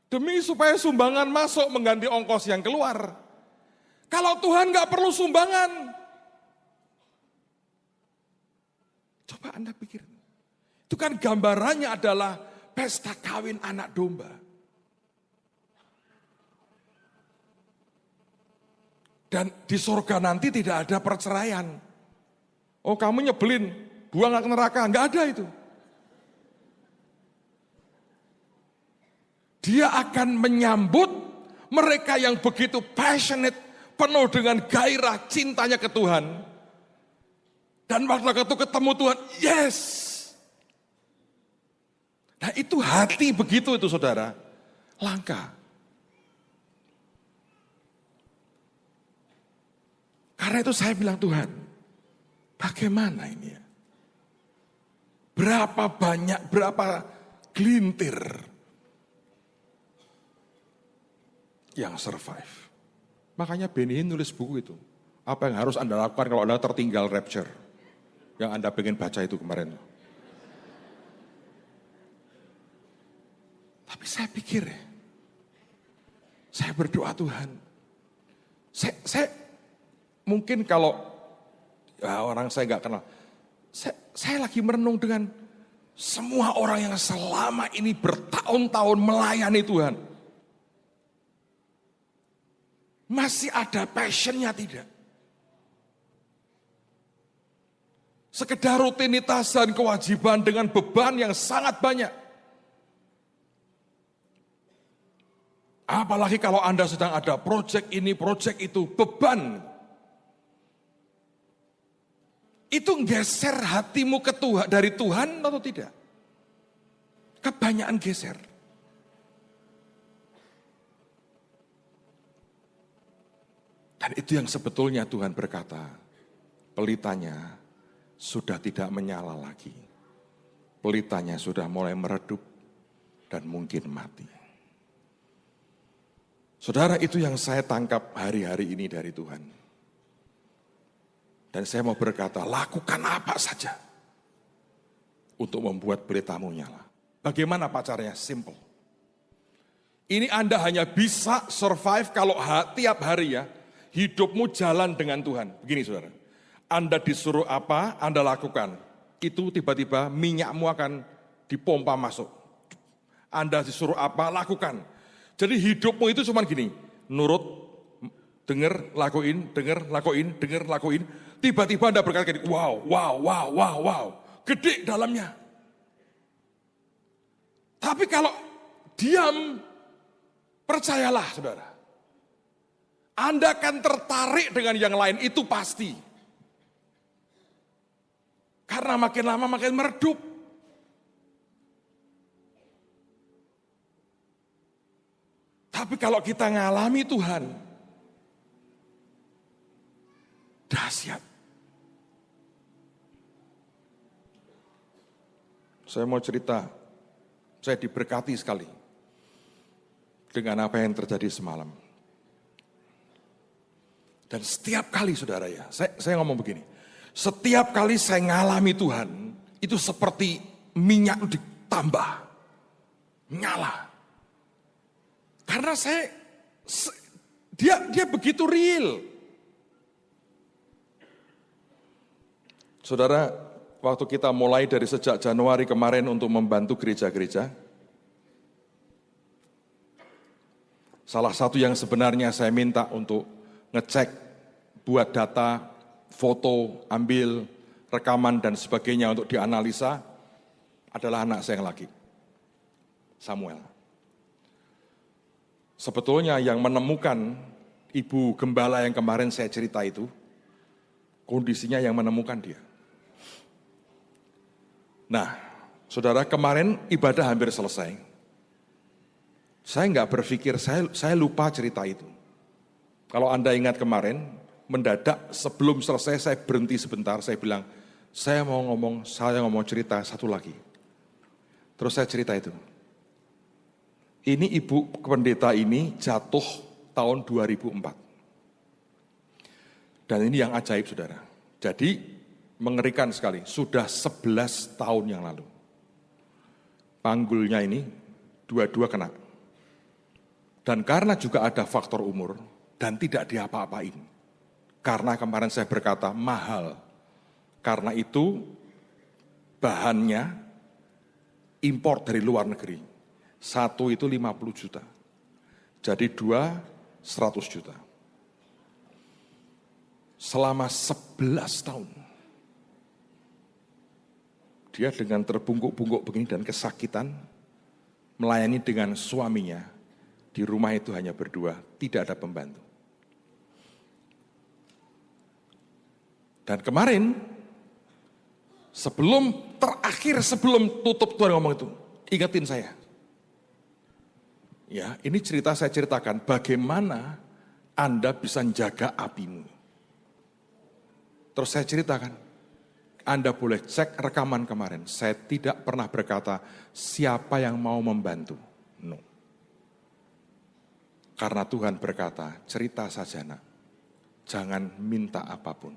Demi supaya sumbangan masuk mengganti ongkos yang keluar. Kalau Tuhan nggak perlu sumbangan. Coba Anda pikir. Itu kan gambarannya adalah pesta kawin anak domba. Dan di surga nanti tidak ada perceraian. Oh kamu nyebelin, buang ke neraka. Nggak ada itu. Dia akan menyambut mereka yang begitu passionate, penuh dengan gairah cintanya ke Tuhan. Dan waktu itu ketemu Tuhan, yes. Nah itu hati begitu itu saudara, langka. Karena itu saya bilang Tuhan, bagaimana ini ya? Berapa banyak, berapa gelintir yang survive. Makanya Benny nulis buku itu. Apa yang harus Anda lakukan kalau Anda tertinggal rapture? Yang Anda pengen baca itu kemarin. Tapi saya pikir ya, saya berdoa Tuhan. Saya mungkin kalau ya orang saya nggak kenal, saya lagi merenung dengan semua orang yang selama ini bertahun-tahun melayani Tuhan. Masih ada passionnya tidak? Sekedar rutinitas dan kewajiban dengan beban yang sangat banyak. Apalagi kalau Anda sedang ada proyek ini, proyek itu, beban. Itu geser hatimu ke Tuhan, dari Tuhan atau tidak? Kebanyakan geser. Dan itu yang sebetulnya Tuhan berkata, pelitanya sudah tidak menyala lagi. Pelitanya sudah mulai meredup dan mungkin mati. Saudara, itu yang saya tangkap hari-hari ini dari Tuhan. Dan saya mau berkata, lakukan apa saja untuk membuat pelitamu nyala. Bagaimana pacarnya? Simple. Ini Anda hanya bisa survive kalau tiap hari ya, hidupmu jalan dengan Tuhan. Begini saudara, Anda disuruh apa, Anda lakukan. Itu tiba-tiba minyakmu akan dipompa masuk. Anda disuruh apa, lakukan. Jadi hidupmu itu cuma gini, nurut, dengar, lakuin, dengar, lakuin, dengar, lakuin. Tiba-tiba Anda berkata gini, wow, wow, wow, wow, wow. Gede dalamnya. Tapi kalau diam, percayalah saudara. Anda akan tertarik dengan yang lain, itu pasti. Karena makin lama makin meredup. Tapi kalau kita ngalami Tuhan, dahsyat. Saya mau cerita, saya diberkati sekali dengan apa yang terjadi semalam. Dan setiap kali saudara ya, saya ngomong begini, setiap kali saya ngalami Tuhan, itu seperti minyak ditambah, nyala. Karena dia begitu real. Saudara, waktu kita mulai dari sejak Januari kemarin untuk membantu gereja-gereja, salah satu yang sebenarnya saya minta untuk ngecek, buat data, foto, ambil, rekaman dan sebagainya untuk dianalisa, adalah anak saya yang laki, Samuel. Sebetulnya yang menemukan ibu gembala yang kemarin saya cerita itu, kondisinya yang menemukan dia. Nah, saudara, kemarin ibadah hampir selesai. Saya nggak berpikir, saya lupa cerita itu. Kalau Anda ingat kemarin, mendadak sebelum selesai saya berhenti sebentar, saya bilang, saya ngomong cerita satu lagi. Terus saya cerita itu. Ini ibu pendeta ini jatuh tahun 2004. Dan ini yang ajaib saudara. Jadi mengerikan sekali, sudah 11 tahun yang lalu. Panggulnya ini dua-dua kena. Dan karena juga ada faktor umur, dan tidak diapa-apain. Karena kemarin saya berkata mahal. Karena itu bahannya impor dari luar negeri. Satu itu 50 juta. Jadi 2, 100 juta. Selama 11 tahun. Dia dengan terbungkuk-bungkuk begini dan kesakitan, melayani dengan suaminya. Di rumah itu hanya berdua, tidak ada pembantu. Dan kemarin, sebelum tutup Tuhan ngomong itu, ingetin saya. Ya, ini cerita saya ceritakan bagaimana Anda bisa menjaga apimu. Terus saya ceritakan, Anda boleh cek rekaman kemarin. Saya tidak pernah berkata siapa yang mau membantu. No. Karena Tuhan berkata, cerita saja nak, jangan minta apapun.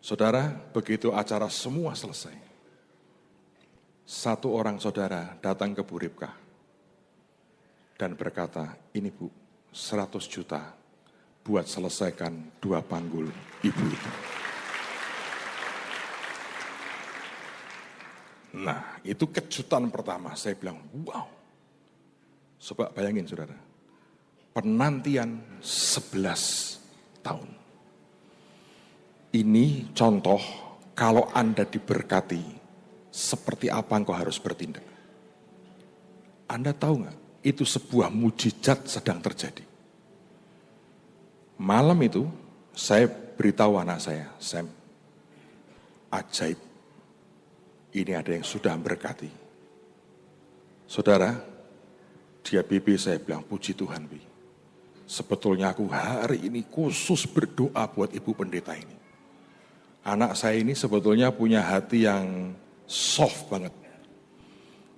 Saudara, begitu acara semua selesai, satu orang saudara datang ke Bu Ripka dan berkata, ini Bu, 100 juta buat selesaikan 2 panggul ibu itu. Nah, itu kejutan pertama. Saya bilang, wow. Coba bayangin saudara, penantian 11 tahun. Ini contoh kalau Anda diberkati, seperti apa engkau harus bertindak. Anda tahu nggak? Itu sebuah mujizat sedang terjadi. Malam itu, saya beritahu anak saya, Sam, ajaib. Ini ada yang sudah memberkati. Saudara, dia Bibi saya bilang, puji Tuhan Bi. Sebetulnya aku hari ini khusus berdoa buat ibu pendeta ini. Anak saya ini sebetulnya punya hati yang soft banget.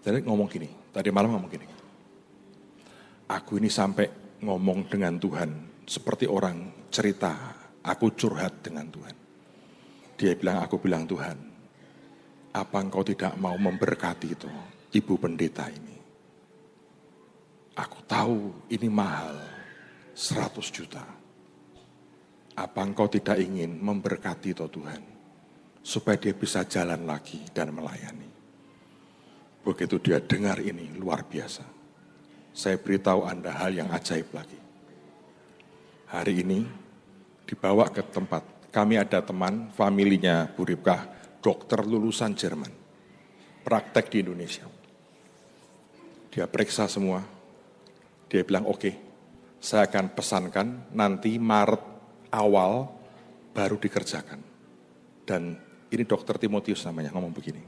Jadi ngomong gini, tadi malam ngomong gini. Aku ini sampai ngomong dengan Tuhan, seperti orang cerita, aku curhat dengan Tuhan. Dia bilang, aku bilang Tuhan, apa engkau tidak mau memberkati itu, ibu pendeta ini? Aku tahu ini mahal, 100 juta. Apa engkau tidak ingin memberkati toh Tuhan, supaya dia bisa jalan lagi dan melayani. Begitu dia dengar ini, luar biasa. Saya beritahu Anda hal yang ajaib lagi. Hari ini dibawa ke tempat, kami ada teman, familinya Bu Ripka, dokter lulusan Jerman, praktek di Indonesia. Dia periksa semua, dia bilang oke, saya akan pesankan nanti Maret awal baru dikerjakan. Dan ini dokter Timotius namanya ngomong begini.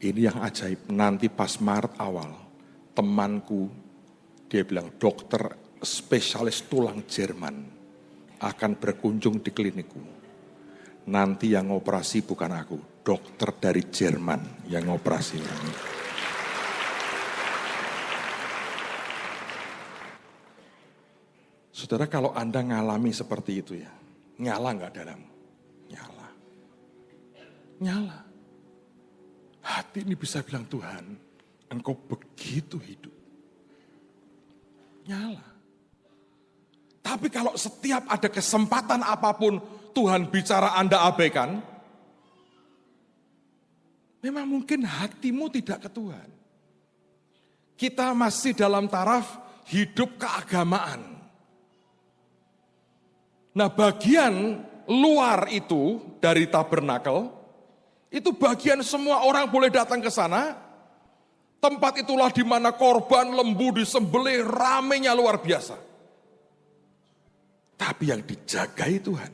Ini yang ajaib, nanti pas Maret awal, temanku, dia bilang dokter spesialis tulang Jerman akan berkunjung di klinikku. Nanti yang operasi bukan aku, dokter dari Jerman yang operasi orang ini. Saudara, kalau Anda ngalami seperti itu ya, nyala nggak dalam? Nyala. Nyala. Hati ini bisa bilang, Tuhan, Engkau begitu hidup. Nyala. Tapi kalau setiap ada kesempatan apapun, Tuhan bicara Anda abaikan, memang mungkin hatimu tidak ke Tuhan. Kita masih dalam taraf hidup keagamaan. Nah, bagian luar itu dari tabernakel, itu bagian semua orang boleh datang ke sana. Tempat itulah di mana korban lembu disembelih, ramenya luar biasa. Tapi yang dijagai Tuhan,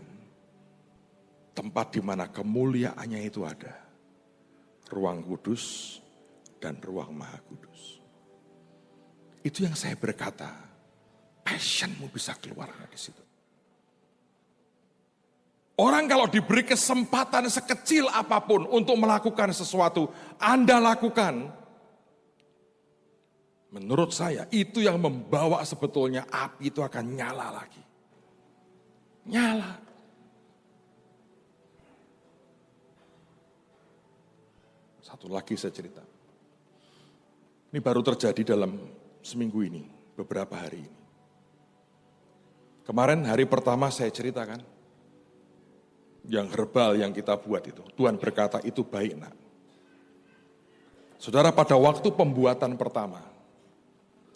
tempat di mana kemuliaannya itu ada. Ruang kudus dan ruang maha kudus. Itu yang saya berkata, passionmu bisa keluar dari situ. Orang kalau diberi kesempatan sekecil apapun untuk melakukan sesuatu, Anda lakukan. Menurut saya itu yang membawa sebetulnya api itu akan nyala lagi. Nyala. Satu lagi saya cerita. Ini baru terjadi dalam seminggu ini, beberapa hari ini. Kemarin hari pertama saya ceritakan, yang herbal yang kita buat itu, Tuhan berkata itu baik nak. Saudara, pada waktu pembuatan pertama,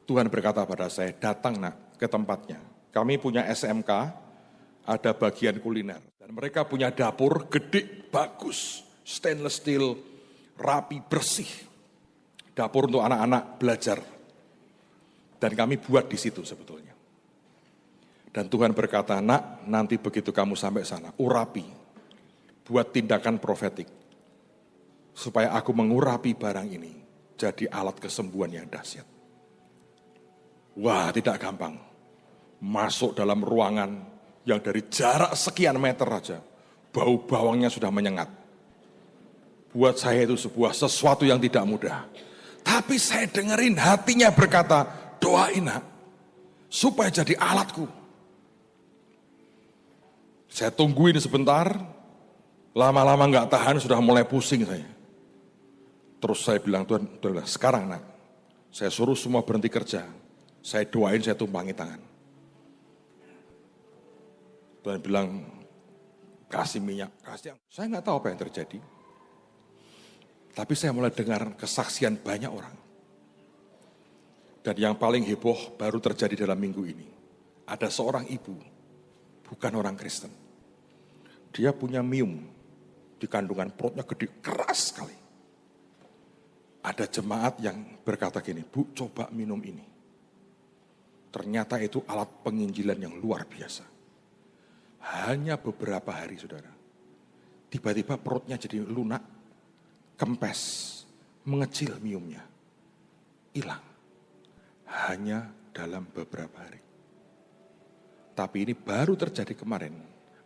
Tuhan berkata pada saya, datang nak ke tempatnya. Kami punya SMK, ada bagian kuliner. Dan mereka punya dapur gede, bagus, stainless steel, rapi, bersih. Dapur untuk anak-anak belajar. Dan kami buat di situ sebetulnya. Dan Tuhan berkata, nak, nanti begitu kamu sampai sana, urapi. Buat tindakan profetik. Supaya aku mengurapi barang ini jadi alat kesembuhan yang dahsyat. Wah, tidak gampang. Masuk dalam ruangan yang dari jarak sekian meter aja, bau bawangnya sudah menyengat. Buat saya itu sesuatu yang tidak mudah. Tapi saya dengerin hatinya berkata, doain nak, supaya jadi alatku. Saya tungguin sebentar, lama-lama nggak tahan, sudah mulai pusing saya. Terus saya bilang, Tuhan, sekarang nak, saya suruh semua berhenti kerja. Saya doain, saya tumpangi tangan. Tuhan bilang, kasih minyak, kasih. Saya nggak tahu apa yang terjadi. Tapi saya mulai dengar kesaksian banyak orang. Dan yang paling heboh baru terjadi dalam minggu ini. Ada seorang ibu, bukan orang Kristen. Dia punya mium. Di kandungan perutnya gede, keras sekali. Ada jemaat yang berkata gini, Bu, coba minum ini. Ternyata itu alat penginjilan yang luar biasa. Hanya beberapa hari, saudara. Tiba-tiba perutnya jadi lunak, kempes, mengecil miumnya. Hilang. Hanya dalam beberapa hari. Tapi ini baru terjadi kemarin.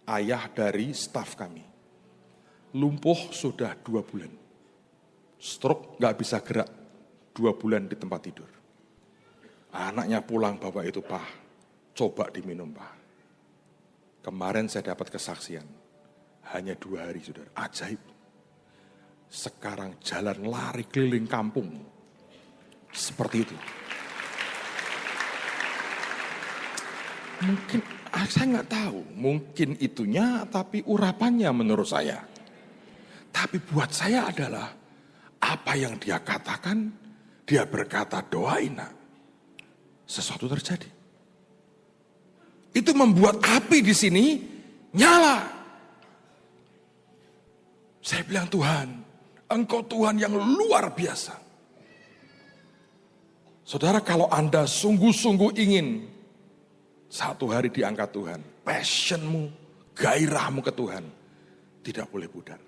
Ayah dari staf kami. Lumpuh sudah 2 bulan. Stroke gak bisa gerak 2 bulan di tempat tidur. Anaknya pulang bawa itu, Pak, coba diminum Pak. Kemarin saya dapat kesaksian. Hanya 2 hari, saudara. Ajaib. Sekarang jalan lari keliling kampung. Seperti itu. Mungkin, saya nggak tahu. Mungkin itunya, tapi urapannya menurut saya. Tapi buat saya adalah apa yang dia katakan, dia berkata doain nak. Sesuatu terjadi. Itu membuat api di sini nyala. Saya bilang, Tuhan, Engkau Tuhan yang luar biasa. Saudara, kalau Anda sungguh-sungguh ingin satu hari diangkat Tuhan, passionmu, gairahmu ke Tuhan, tidak boleh pudar.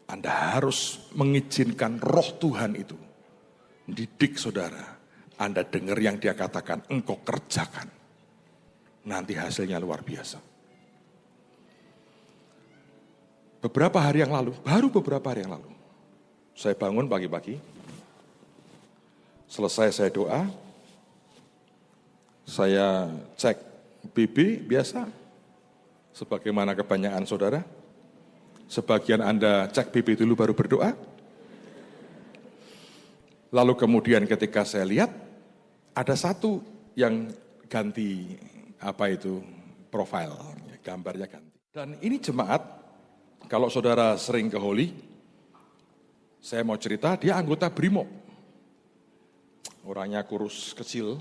Anda harus mengizinkan roh Tuhan itu didik saudara. Anda dengar yang dia katakan, engkau kerjakan. Nanti hasilnya luar biasa. Beberapa hari yang lalu, baru beberapa hari yang lalu, saya bangun pagi-pagi, selesai saya doa, saya cek BB biasa, sebagaimana kebanyakan saudara. Sebagian Anda cek BB dulu baru berdoa. Lalu kemudian ketika saya lihat, ada satu yang ganti profil, gambarnya ganti. Dan ini jemaat, kalau saudara sering ke Holy, saya mau cerita, dia anggota Brimob. Orangnya kurus kecil,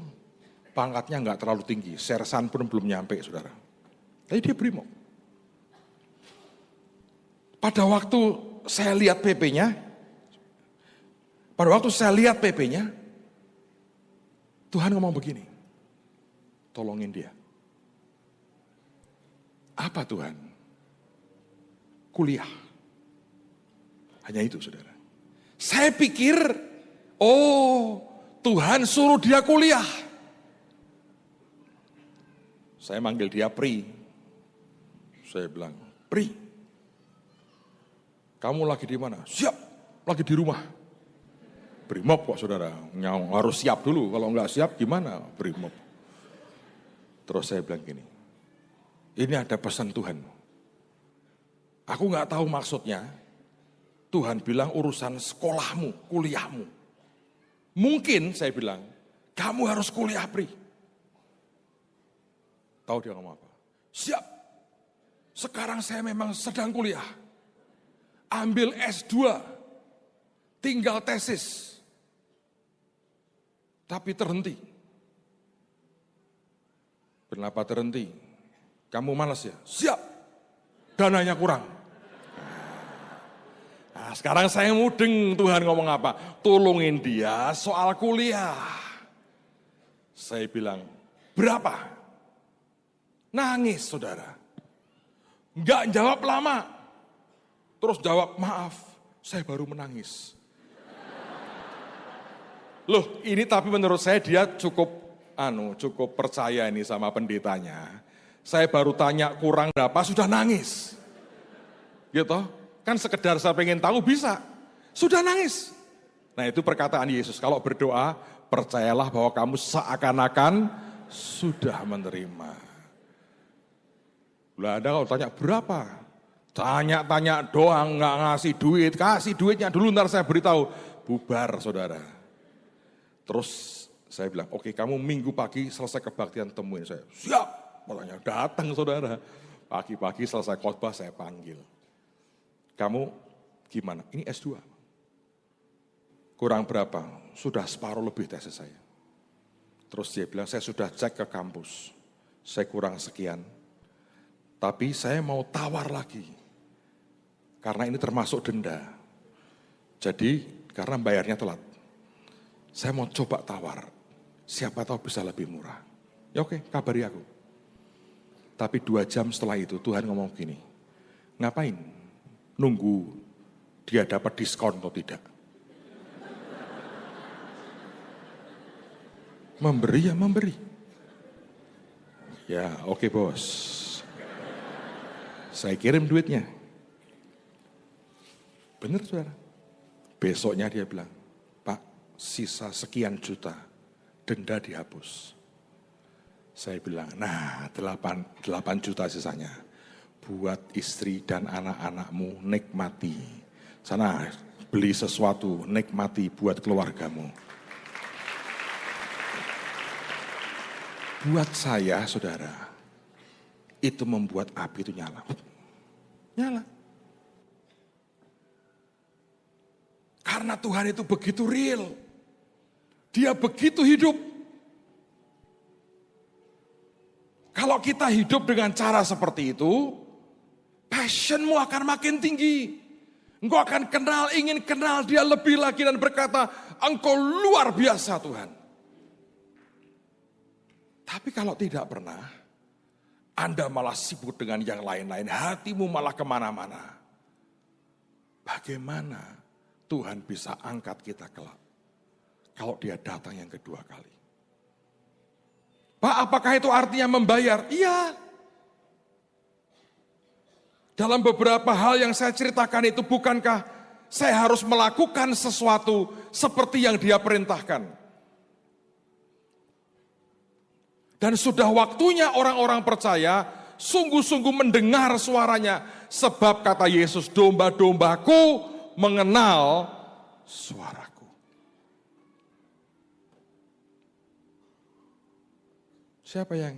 pangkatnya nggak terlalu tinggi, sersan pun belum nyampe saudara. Tapi dia Brimob. Pada waktu saya lihat PP-nya, Tuhan ngomong begini, tolongin dia. Apa Tuhan? Kuliah. Hanya itu saudara. Saya pikir, oh Tuhan suruh dia kuliah. Saya manggil dia Pri. Saya bilang, Pri, kamu lagi di mana? Siap, lagi di rumah. Brimob kok saudara, harus siap dulu. Kalau nggak siap gimana Brimob? Terus saya bilang gini, ini ada pesan Tuhan. Aku nggak tahu maksudnya. Tuhan bilang urusan sekolahmu, kuliahmu. Mungkin saya bilang, kamu harus kuliah Pri. Tahu dia ngomong apa? Siap, sekarang saya memang sedang kuliah. Ambil S2, tinggal tesis. Tapi terhenti. Kenapa terhenti? Kamu malas ya? Siap, dananya kurang. Nah, sekarang saya mudeng, Tuhan ngomong apa? Tolongin dia soal kuliah. Saya bilang, berapa? Nangis saudara. Enggak jawab lama. Terus jawab, maaf, saya baru menangis. Loh, ini tapi menurut saya dia cukup percaya ini sama pendetanya. Saya baru tanya kurang berapa, sudah nangis. Gitu, kan sekedar saya pengen tahu bisa. Sudah nangis. Nah itu perkataan Yesus, kalau berdoa, percayalah bahwa kamu seakan-akan sudah menerima. Lah ada kalau tanya berapa? Tanya-tanya doang, nggak ngasih duit, kasih duitnya dulu ntar saya beritahu. Bubar saudara. Terus saya bilang, oke kamu minggu pagi selesai kebaktian temuin saya. Siap, makanya datang saudara. Pagi-pagi selesai khotbah saya panggil. Kamu gimana? Ini S2. Kurang berapa? Sudah separuh lebih tesis saya. Terus dia bilang, saya sudah cek ke kampus. Saya kurang sekian. Tapi saya mau tawar lagi. Karena ini termasuk denda. Jadi karena bayarnya telat. Saya mau coba tawar. Siapa tahu bisa lebih murah. Ya oke, kabari aku. Tapi 2 jam setelah itu Tuhan ngomong gini. Ngapain? Nunggu dia dapat diskon atau tidak. Memberi ya memberi. Ya oke bos. Saya kirim duitnya. Benar saudara. Besoknya dia bilang, Pak sisa sekian juta, denda dihapus. Saya bilang, nah 8 juta sisanya. Buat istri dan anak-anakmu nikmati. Sana beli sesuatu, nikmati buat keluargamu. Buat saya, saudara, itu membuat api itu nyala. Nyala. Karena Tuhan itu begitu real. Dia begitu hidup. Kalau kita hidup dengan cara seperti itu, passionmu akan makin tinggi. Engkau akan ingin kenal dia lebih lagi dan berkata, engkau luar biasa Tuhan. Tapi kalau tidak pernah, Anda malah sibuk dengan yang lain-lain, hatimu malah kemana-mana. Bagaimana Tuhan bisa angkat kita kelak kalau dia datang yang kedua kali? Pak, apakah itu artinya membayar? Iya. Dalam beberapa hal yang saya ceritakan itu, bukankah saya harus melakukan sesuatu seperti yang dia perintahkan? Dan sudah waktunya orang-orang percaya sungguh-sungguh mendengar suaranya. Sebab kata Yesus, domba-dombaku mengenal suaraku. Siapa yang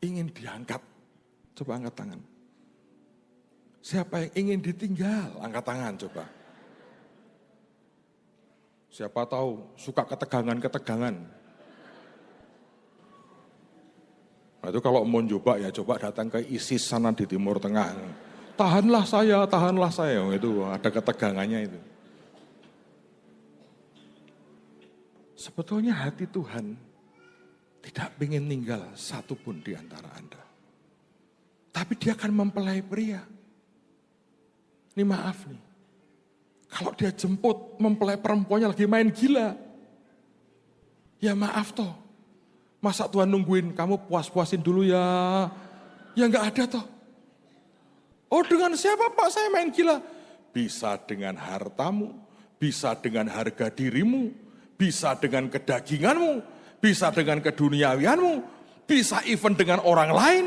ingin diangkat? Coba angkat tangan. Siapa yang ingin ditinggal? Angkat tangan coba. Siapa tahu suka ketegangan-ketegangan. Nah itu kalau mau coba ya coba datang ke ISIS sana di Timur Tengah. Tahanlah saya. Itu ada ketegangannya itu. Sebetulnya hati Tuhan tidak ingin tinggal satupun di antara Anda. Tapi dia akan mempelai pria. Ini maaf nih. Kalau dia jemput mempelai perempuannya lagi main gila. Ya maaf toh. Masa Tuhan nungguin kamu puas-puasin dulu ya. Ya enggak ada toh. Oh dengan siapa Pak saya main gila? Bisa dengan hartamu, bisa dengan harga dirimu, bisa dengan kedaginganmu, bisa dengan keduniawianmu, bisa even dengan orang lain.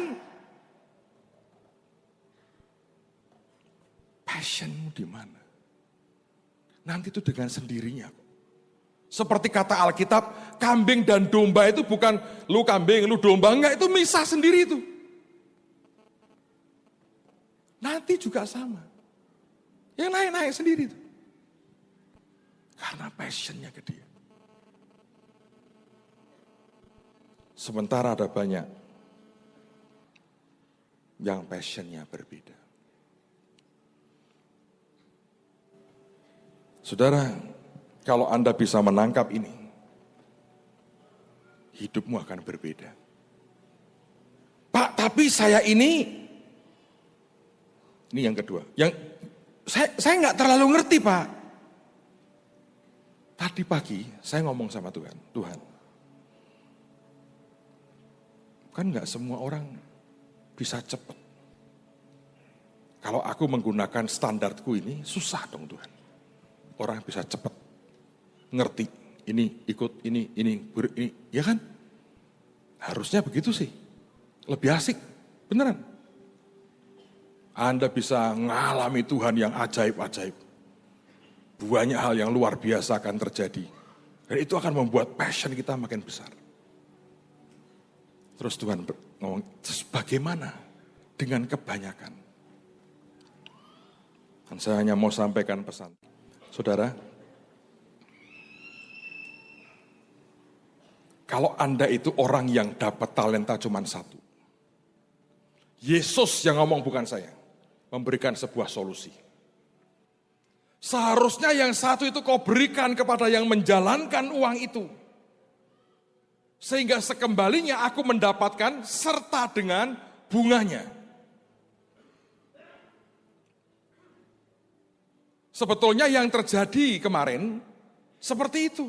Passionmu di mana? Nanti itu dengan sendirinya kok. Seperti kata Alkitab, kambing dan domba itu bukan lu kambing, lu domba, enggak, itu misah sendiri itu. Nanti juga sama. Yang naik-naik sendiri itu. Karena passionnya ke dia. Sementara ada banyak yang passionnya berbeda. Saudara, kalau Anda bisa menangkap ini, hidupmu akan berbeda. Pak, tapi saya ini yang kedua. Yang saya nggak terlalu ngerti, Pak. Tadi pagi saya ngomong sama Tuhan, Tuhan, kan nggak semua orang bisa cepat. Kalau aku menggunakan standarku ini, susah dong Tuhan. Orang bisa cepat ngerti, ini ikut, ini, ya kan? Harusnya begitu sih, lebih asik, beneran. Anda bisa ngalami Tuhan yang ajaib-ajaib. Banyak hal yang luar biasa akan terjadi. Dan itu akan membuat passion kita makin besar. Terus Tuhan ngomong, terus bagaimana dengan kebanyakan? Dan saya hanya mau sampaikan pesan. Saudara, kalau Anda itu orang yang dapat talenta cuma satu. Yesus yang ngomong bukan saya. Memberikan sebuah solusi. Seharusnya yang satu itu kau berikan kepada yang menjalankan uang itu. Sehingga sekembalinya aku mendapatkan serta dengan bunganya. Sebetulnya yang terjadi kemarin seperti itu.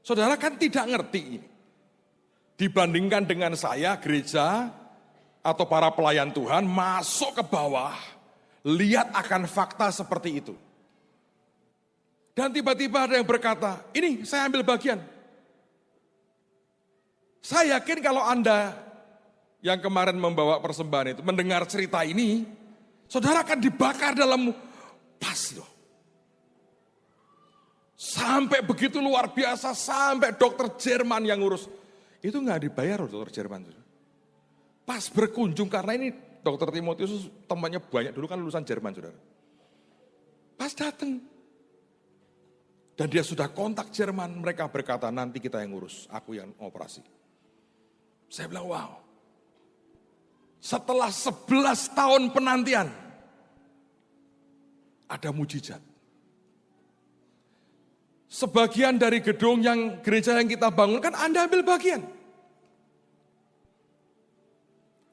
Saudara kan tidak ngerti ini. Dibandingkan dengan saya, gereja atau para pelayan Tuhan masuk ke bawah. Lihat akan fakta seperti itu. Dan tiba-tiba ada yang berkata, ini saya ambil bagian. Saya yakin kalau Anda yang kemarin membawa persembahan itu, mendengar cerita ini, saudara akan dibakar dalam pas loh. Sampai begitu luar biasa, sampai dokter Jerman yang ngurus. Itu nggak dibayar loh dokter Jerman. Pas berkunjung karena ini Dokter Timotius temannya banyak, dulu kan lulusan Jerman, saudara. Pas datang. Dan dia sudah kontak Jerman, mereka berkata, nanti kita yang ngurus, aku yang operasi. Saya bilang, wow. Setelah 11 tahun penantian, ada mujizat. Sebagian dari gedung yang gereja yang kita bangun, kan Anda ambil bagian.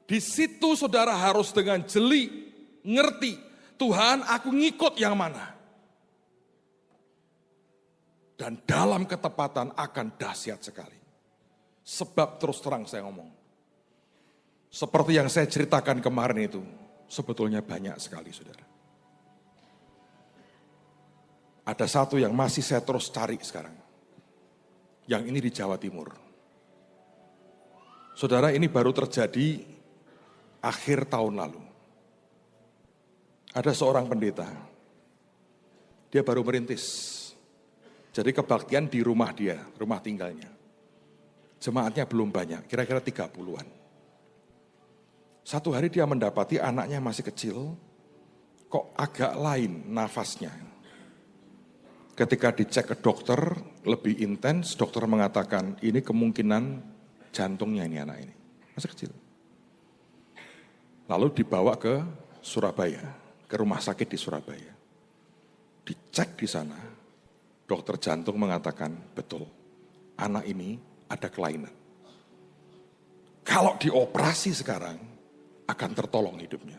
Di situ saudara harus dengan jeli, ngerti, Tuhan aku ngikut yang mana. Dan dalam ketepatan akan dahsyat sekali. Sebab terus terang saya ngomong. Seperti yang saya ceritakan kemarin itu, sebetulnya banyak sekali saudara. Ada satu yang masih saya terus cari sekarang. Yang ini di Jawa Timur. Saudara, ini baru terjadi akhir tahun lalu. Ada seorang pendeta, dia baru merintis. Jadi kebaktian di rumah dia, rumah tinggalnya. Jemaatnya belum banyak, kira-kira 30-an. Satu hari dia mendapati anaknya masih kecil, kok agak lain nafasnya. Ketika dicek ke dokter, lebih intens, dokter mengatakan ini kemungkinan jantungnya ini anak ini, masih kecil. Lalu dibawa ke Surabaya, ke rumah sakit di Surabaya. Dicek di sana, dokter jantung mengatakan, betul, anak ini ada kelainan. Kalau dioperasi sekarang, akan tertolong hidupnya.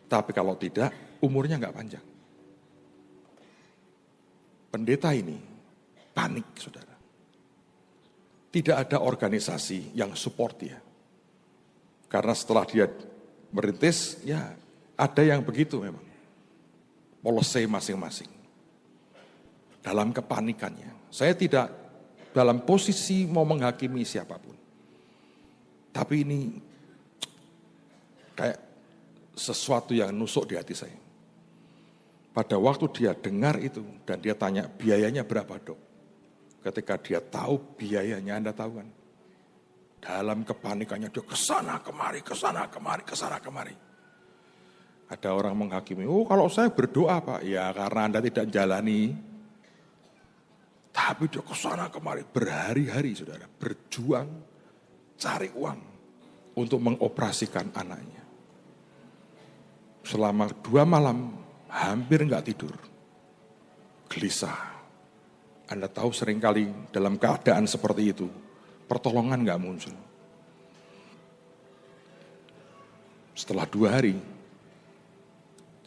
Tapi kalau tidak, umurnya nggak panjang. Pendeta ini panik, saudara. Tidak ada organisasi yang support dia. Karena setelah dia merintis, ya ada yang begitu memang. Polisi masing-masing. Dalam kepanikannya. Saya tidak dalam posisi mau menghakimi siapapun. Tapi ini kayak sesuatu yang nusuk di hati saya. Pada waktu dia dengar itu dan dia tanya biayanya berapa dok? Ketika dia tahu biayanya, Anda tahu kan? Dalam kepanikannya dia kesana kemari, kesana kemari, kesana kemari. Ada orang menghakimi, oh kalau saya berdoa Pak, ya karena Anda tidak jalani. Tapi dia kesana kemari, berhari-hari saudara, berjuang, cari uang untuk mengoperasikan anaknya. Selama 2 malam, hampir enggak tidur. Gelisah. Anda tahu seringkali dalam keadaan seperti itu, pertolongan enggak muncul. Setelah 2 hari,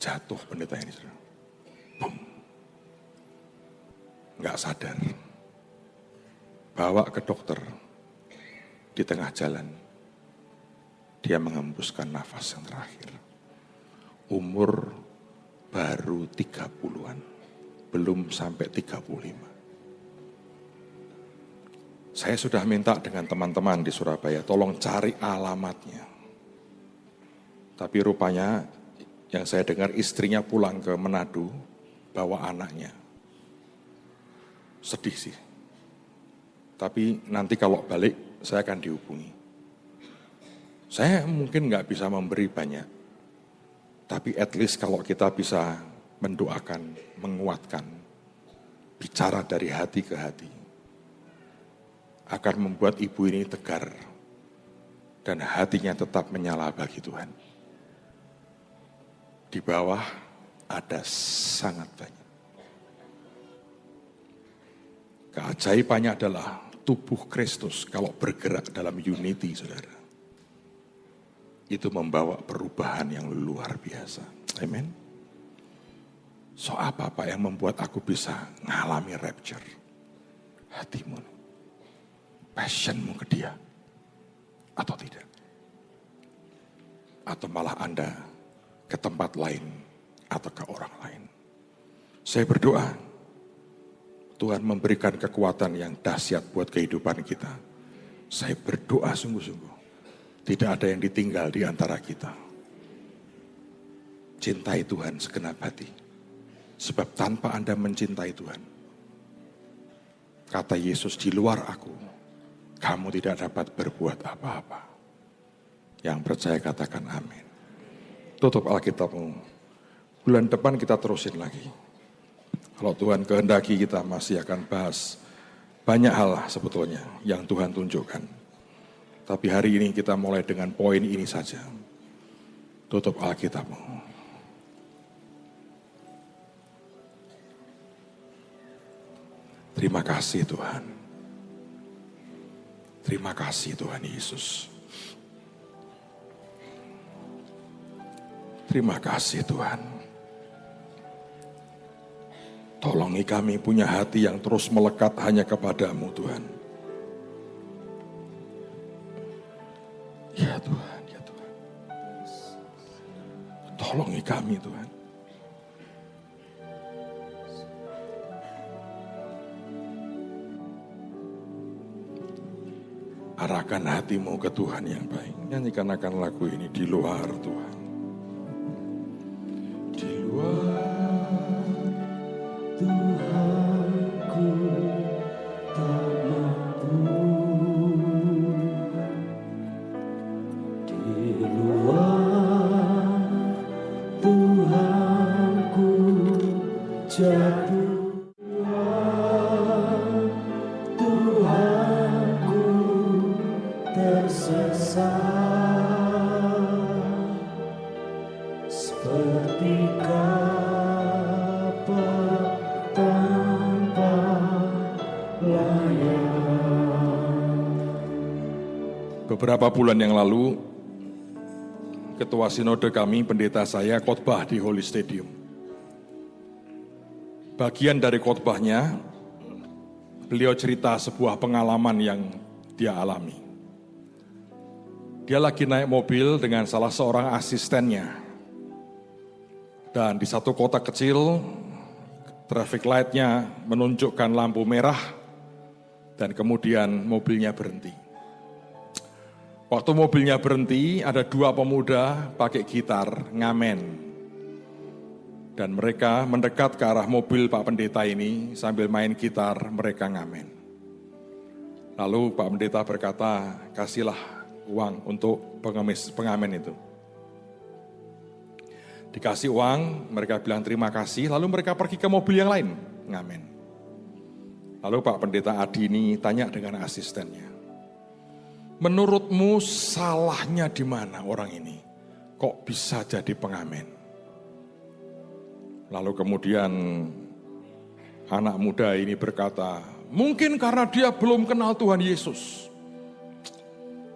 jatuh pendeta ini. Bum. Enggak sadar. Bawa ke dokter. Di tengah jalan, dia mengembuskan nafas yang terakhir. Umur baru 30-an, belum sampai 35. Saya sudah minta dengan teman-teman di Surabaya, tolong cari alamatnya. Tapi rupanya yang saya dengar istrinya pulang ke Manado, bawa anaknya. Sedih sih. Tapi nanti kalau balik, saya akan dihubungi. Saya mungkin nggak bisa memberi banyak. Tapi at least kalau kita bisa mendoakan, menguatkan, bicara dari hati ke hati, akan membuat ibu ini tegar dan hatinya tetap menyala bagi Tuhan. Di bawah ada sangat banyak. Keajaibannya adalah tubuh Kristus kalau bergerak dalam unity, saudara. Itu membawa perubahan yang luar biasa. Amin. So apa Pak yang membuat aku bisa ngalami rapture? Hatimu, passionmu ke dia, atau tidak? Atau malah Anda ke tempat lain atau ke orang lain? Saya berdoa, Tuhan memberikan kekuatan yang dahsyat buat kehidupan kita. Saya berdoa sungguh-sungguh. Tidak ada yang ditinggal di antara kita. Cintai Tuhan segenap hati. Sebab tanpa Anda mencintai Tuhan, kata Yesus, di luar aku, kamu tidak dapat berbuat apa-apa. Yang percaya katakan amin. Tutup Alkitabmu. Bulan depan kita terusin lagi. Kalau Tuhan kehendaki, kita masih akan bahas banyak hal sebetulnya yang Tuhan tunjukkan. Tapi hari ini kita mulai dengan poin ini saja. Tutup Alkitabmu. Terima kasih Tuhan. Terima kasih Tuhan Yesus. Terima kasih Tuhan. Tolongi kami punya hati yang terus melekat hanya kepadamu Tuhan. Ya Tuhan, ya Tuhan. Tolongi kami Tuhan. Arahkan hatimu ke Tuhan yang baik. Nyanyikan akan lagu ini di luar Tuhan. Di luar Tuhanku tak mampu. Di luar Tuhanku jatuh. Seperti kapak tanpa layar. Beberapa bulan yang lalu, ketua sinode kami, pendeta saya, khotbah di Holy Stadium. Bagian dari khotbahnya, beliau cerita sebuah pengalaman yang dia alami. Dia lagi naik mobil dengan salah seorang asistennya. Dan di satu kota kecil, traffic light-nya menunjukkan lampu merah dan kemudian mobilnya berhenti. Waktu mobilnya berhenti, ada 2 pemuda pakai gitar ngamen. Dan mereka mendekat ke arah mobil Pak Pendeta ini sambil main gitar, mereka ngamen. Lalu Pak Pendeta berkata, kasihlah uang untuk pengamen itu. Dikasih uang, mereka bilang terima kasih, lalu mereka pergi ke mobil yang lain, ngamen. Lalu Pak Pendeta Adi ini tanya dengan asistennya, menurutmu salahnya di mana orang ini? Kok bisa jadi pengamen? Lalu kemudian anak muda ini berkata, mungkin karena dia belum kenal Tuhan Yesus.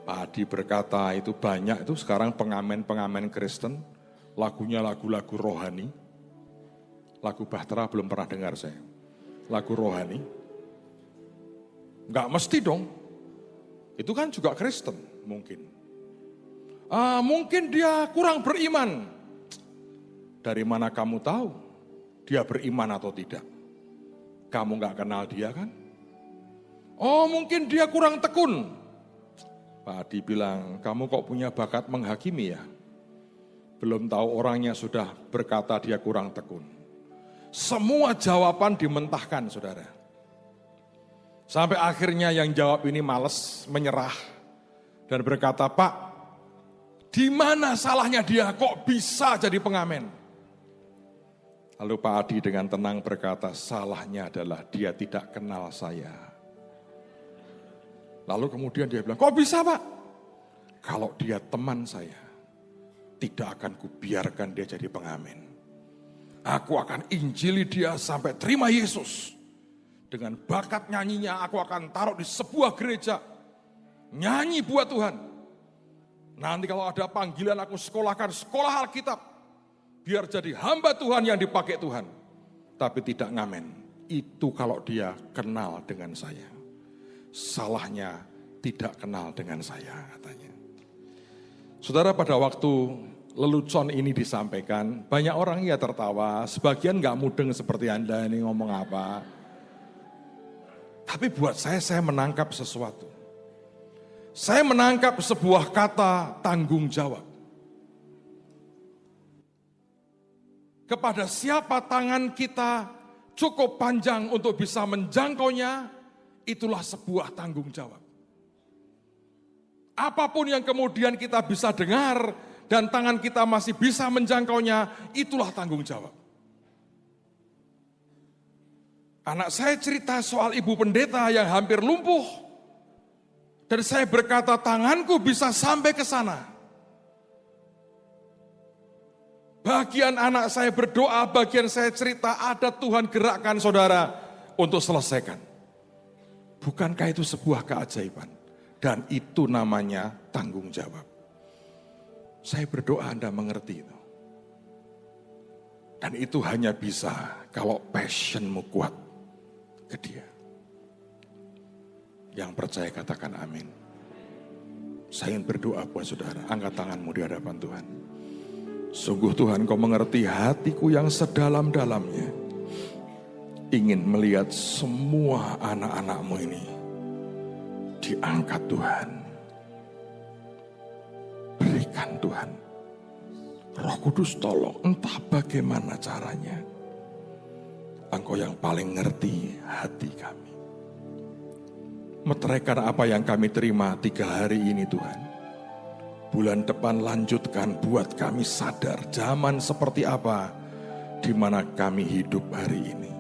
Pak Adi berkata, itu banyak itu sekarang pengamen-pengamen Kristen, lagunya lagu-lagu rohani. Lagu Bahtera belum pernah dengar saya. Lagu rohani. Enggak mesti dong. Itu kan juga Kristen mungkin. Mungkin dia kurang beriman. Dari mana kamu tahu dia beriman atau tidak? Kamu enggak kenal dia kan? Oh mungkin dia kurang tekun. Pak Adi bilang, kamu kok punya bakat menghakimi ya? Belum tahu orangnya sudah berkata dia kurang tekun. Semua jawaban dimentahkan saudara. Sampai akhirnya yang jawab ini malas, menyerah. Dan berkata, Pak, di mana salahnya dia kok bisa jadi pengamen? Lalu Pak Adi dengan tenang berkata, salahnya adalah dia tidak kenal saya. Lalu kemudian dia bilang, kok bisa Pak? Kalau dia teman saya, tidak akan kubiarkan dia jadi pengamen. Aku akan injili dia sampai terima Yesus. Dengan bakat nyanyinya aku akan taruh di sebuah gereja. Nyanyi buat Tuhan. Nanti kalau ada panggilan aku sekolahkan sekolah Alkitab. Biar jadi hamba Tuhan yang dipakai Tuhan. Tapi tidak ngamen. Itu kalau dia kenal dengan saya. Salahnya tidak kenal dengan saya katanya. Saudara, pada waktu lelucon ini disampaikan, banyak orang ya tertawa. Sebagian gak mudeng seperti Anda ini ngomong apa. Tapi buat saya menangkap sesuatu. Saya menangkap sebuah kata tanggung jawab. Kepada siapa tangan kita cukup panjang untuk bisa menjangkaunya, itulah sebuah tanggung jawab. Apapun yang kemudian kita bisa dengar dan tangan kita masih bisa menjangkaunya, itulah tanggung jawab. Anak saya cerita soal ibu pendeta yang hampir lumpuh. Dan saya berkata, tanganku bisa sampai ke sana. Bagian anak saya berdoa, bagian saya cerita, ada Tuhan gerakkan saudara untuk selesaikan. Bukankah itu sebuah keajaiban? Dan itu namanya tanggung jawab. Saya berdoa Anda mengerti itu. Dan itu hanya bisa kalau passionmu kuat ke dia. Yang percaya katakan amin. Saya ingin berdoa buat saudara, angkat tanganmu di hadapan Tuhan. Sungguh Tuhan, Kau mengerti hatiku yang sedalam-dalamnya. Ingin melihat semua anak-anak-Mu ini diangkat Tuhan. Berikan Tuhan. Roh Kudus tolong, entah bagaimana caranya. Engkau yang paling ngerti hati kami. Meteraikan apa yang kami terima 3 hari ini Tuhan. Bulan depan lanjutkan, buat kami sadar zaman seperti apa di mana kami hidup hari ini.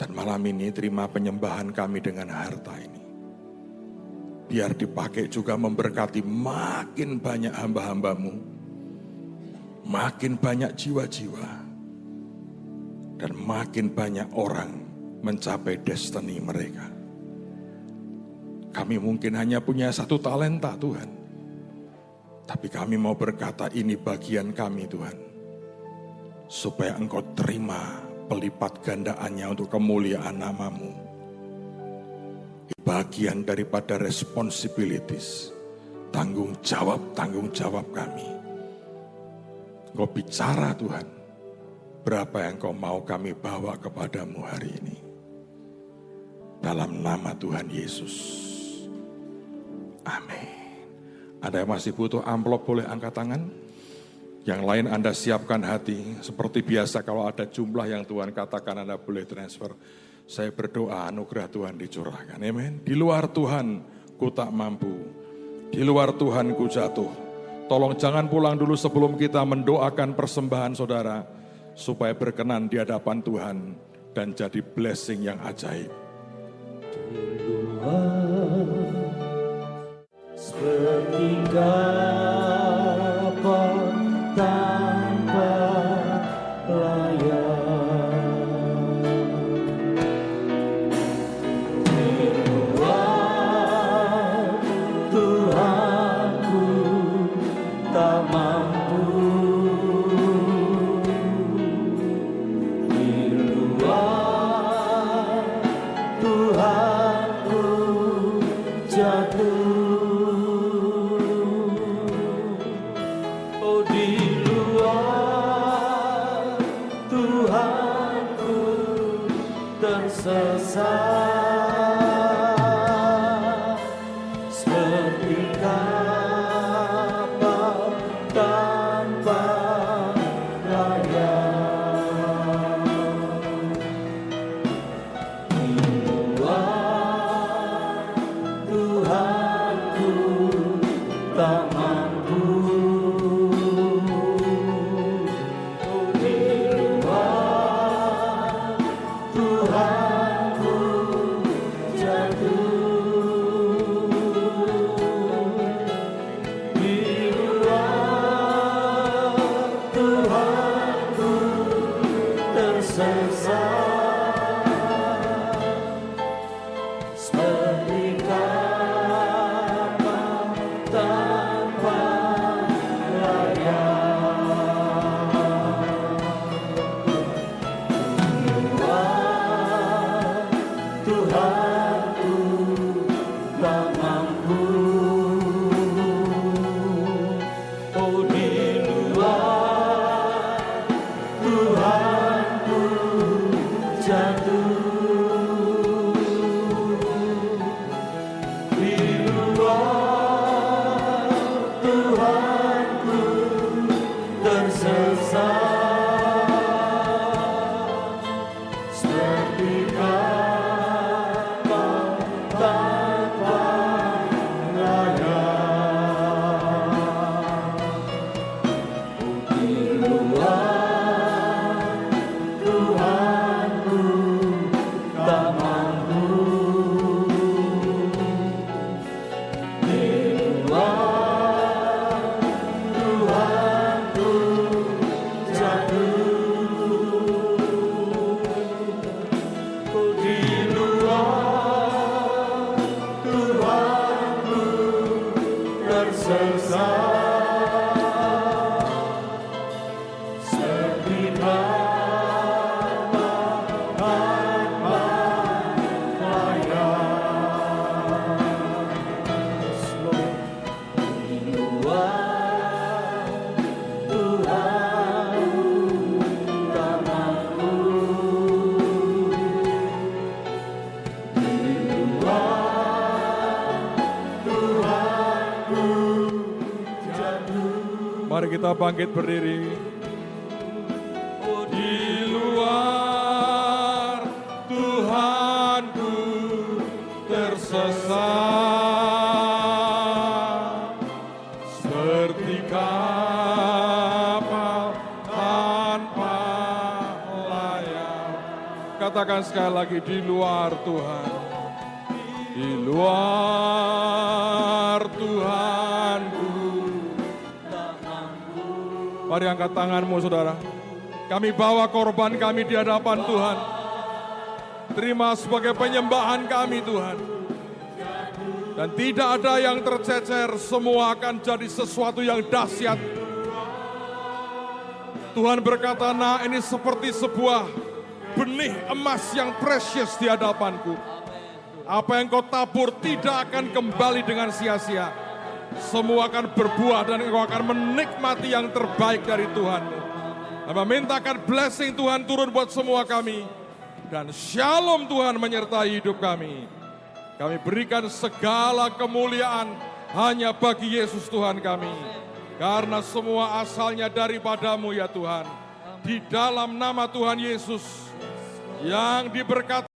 Dan malam ini terima penyembahan kami dengan harta ini. Biar dipakai juga memberkati makin banyak hamba-hambamu. Makin banyak jiwa-jiwa. Dan makin banyak orang mencapai destiny mereka. Kami mungkin hanya punya 1 talenta Tuhan. Tapi kami mau berkata ini bagian kami Tuhan. Supaya Engkau terima pelipat gandaannya untuk kemuliaan nama-Mu. Bagian daripada responsibilities. Tanggung jawab kami. Engkau bicara Tuhan. Berapa yang Engkau mau kami bawa kepadamu hari ini. Dalam nama Tuhan Yesus. Amin. Ada yang masih butuh amplop boleh angkat tangan. Yang lain Anda siapkan hati, seperti biasa kalau ada jumlah yang Tuhan katakan Anda boleh transfer. Saya berdoa anugerah Tuhan dicurahkan, amin. Di luar Tuhan ku tak mampu, di luar Tuhan ku jatuh. Tolong jangan pulang dulu sebelum kita mendoakan persembahan saudara, supaya berkenan di hadapan Tuhan dan jadi blessing yang ajaib. Seperti kapal tanpa layar, di luar Tuhanku tak mampu, di luar Tuhanku jatuh. Tersesat seperti kapal tanpa layar, di luar Tuhanku tak mampu. Mari kita bangkit berdiri. Di luar Tuhanku tersesat, seperti kapal tanpa layar. Katakan sekali lagi, di luar Tuhan. Di luar Tuhanku. Mari angkat tanganmu saudara. Kami bawa korban kami di hadapan Tuhan. Terima sebagai penyembahan kami Tuhan. Dan tidak ada yang tercecer, semua akan jadi sesuatu yang dahsyat. Tuhan berkata, nah ini seperti sebuah benih emas yang precious di hadapanku. Apa yang kau tabur tidak akan kembali dengan sia-sia. Semua akan berbuah dan engkau akan menikmati yang terbaik dari Tuhanmu. Dan memintakan blessing Tuhan turun buat semua kami. Dan shalom Tuhan menyertai hidup kami. Kami berikan segala kemuliaan hanya bagi Yesus Tuhan kami. Karena semua asalnya daripadamu ya Tuhan. Di dalam nama Tuhan Yesus yang diberkati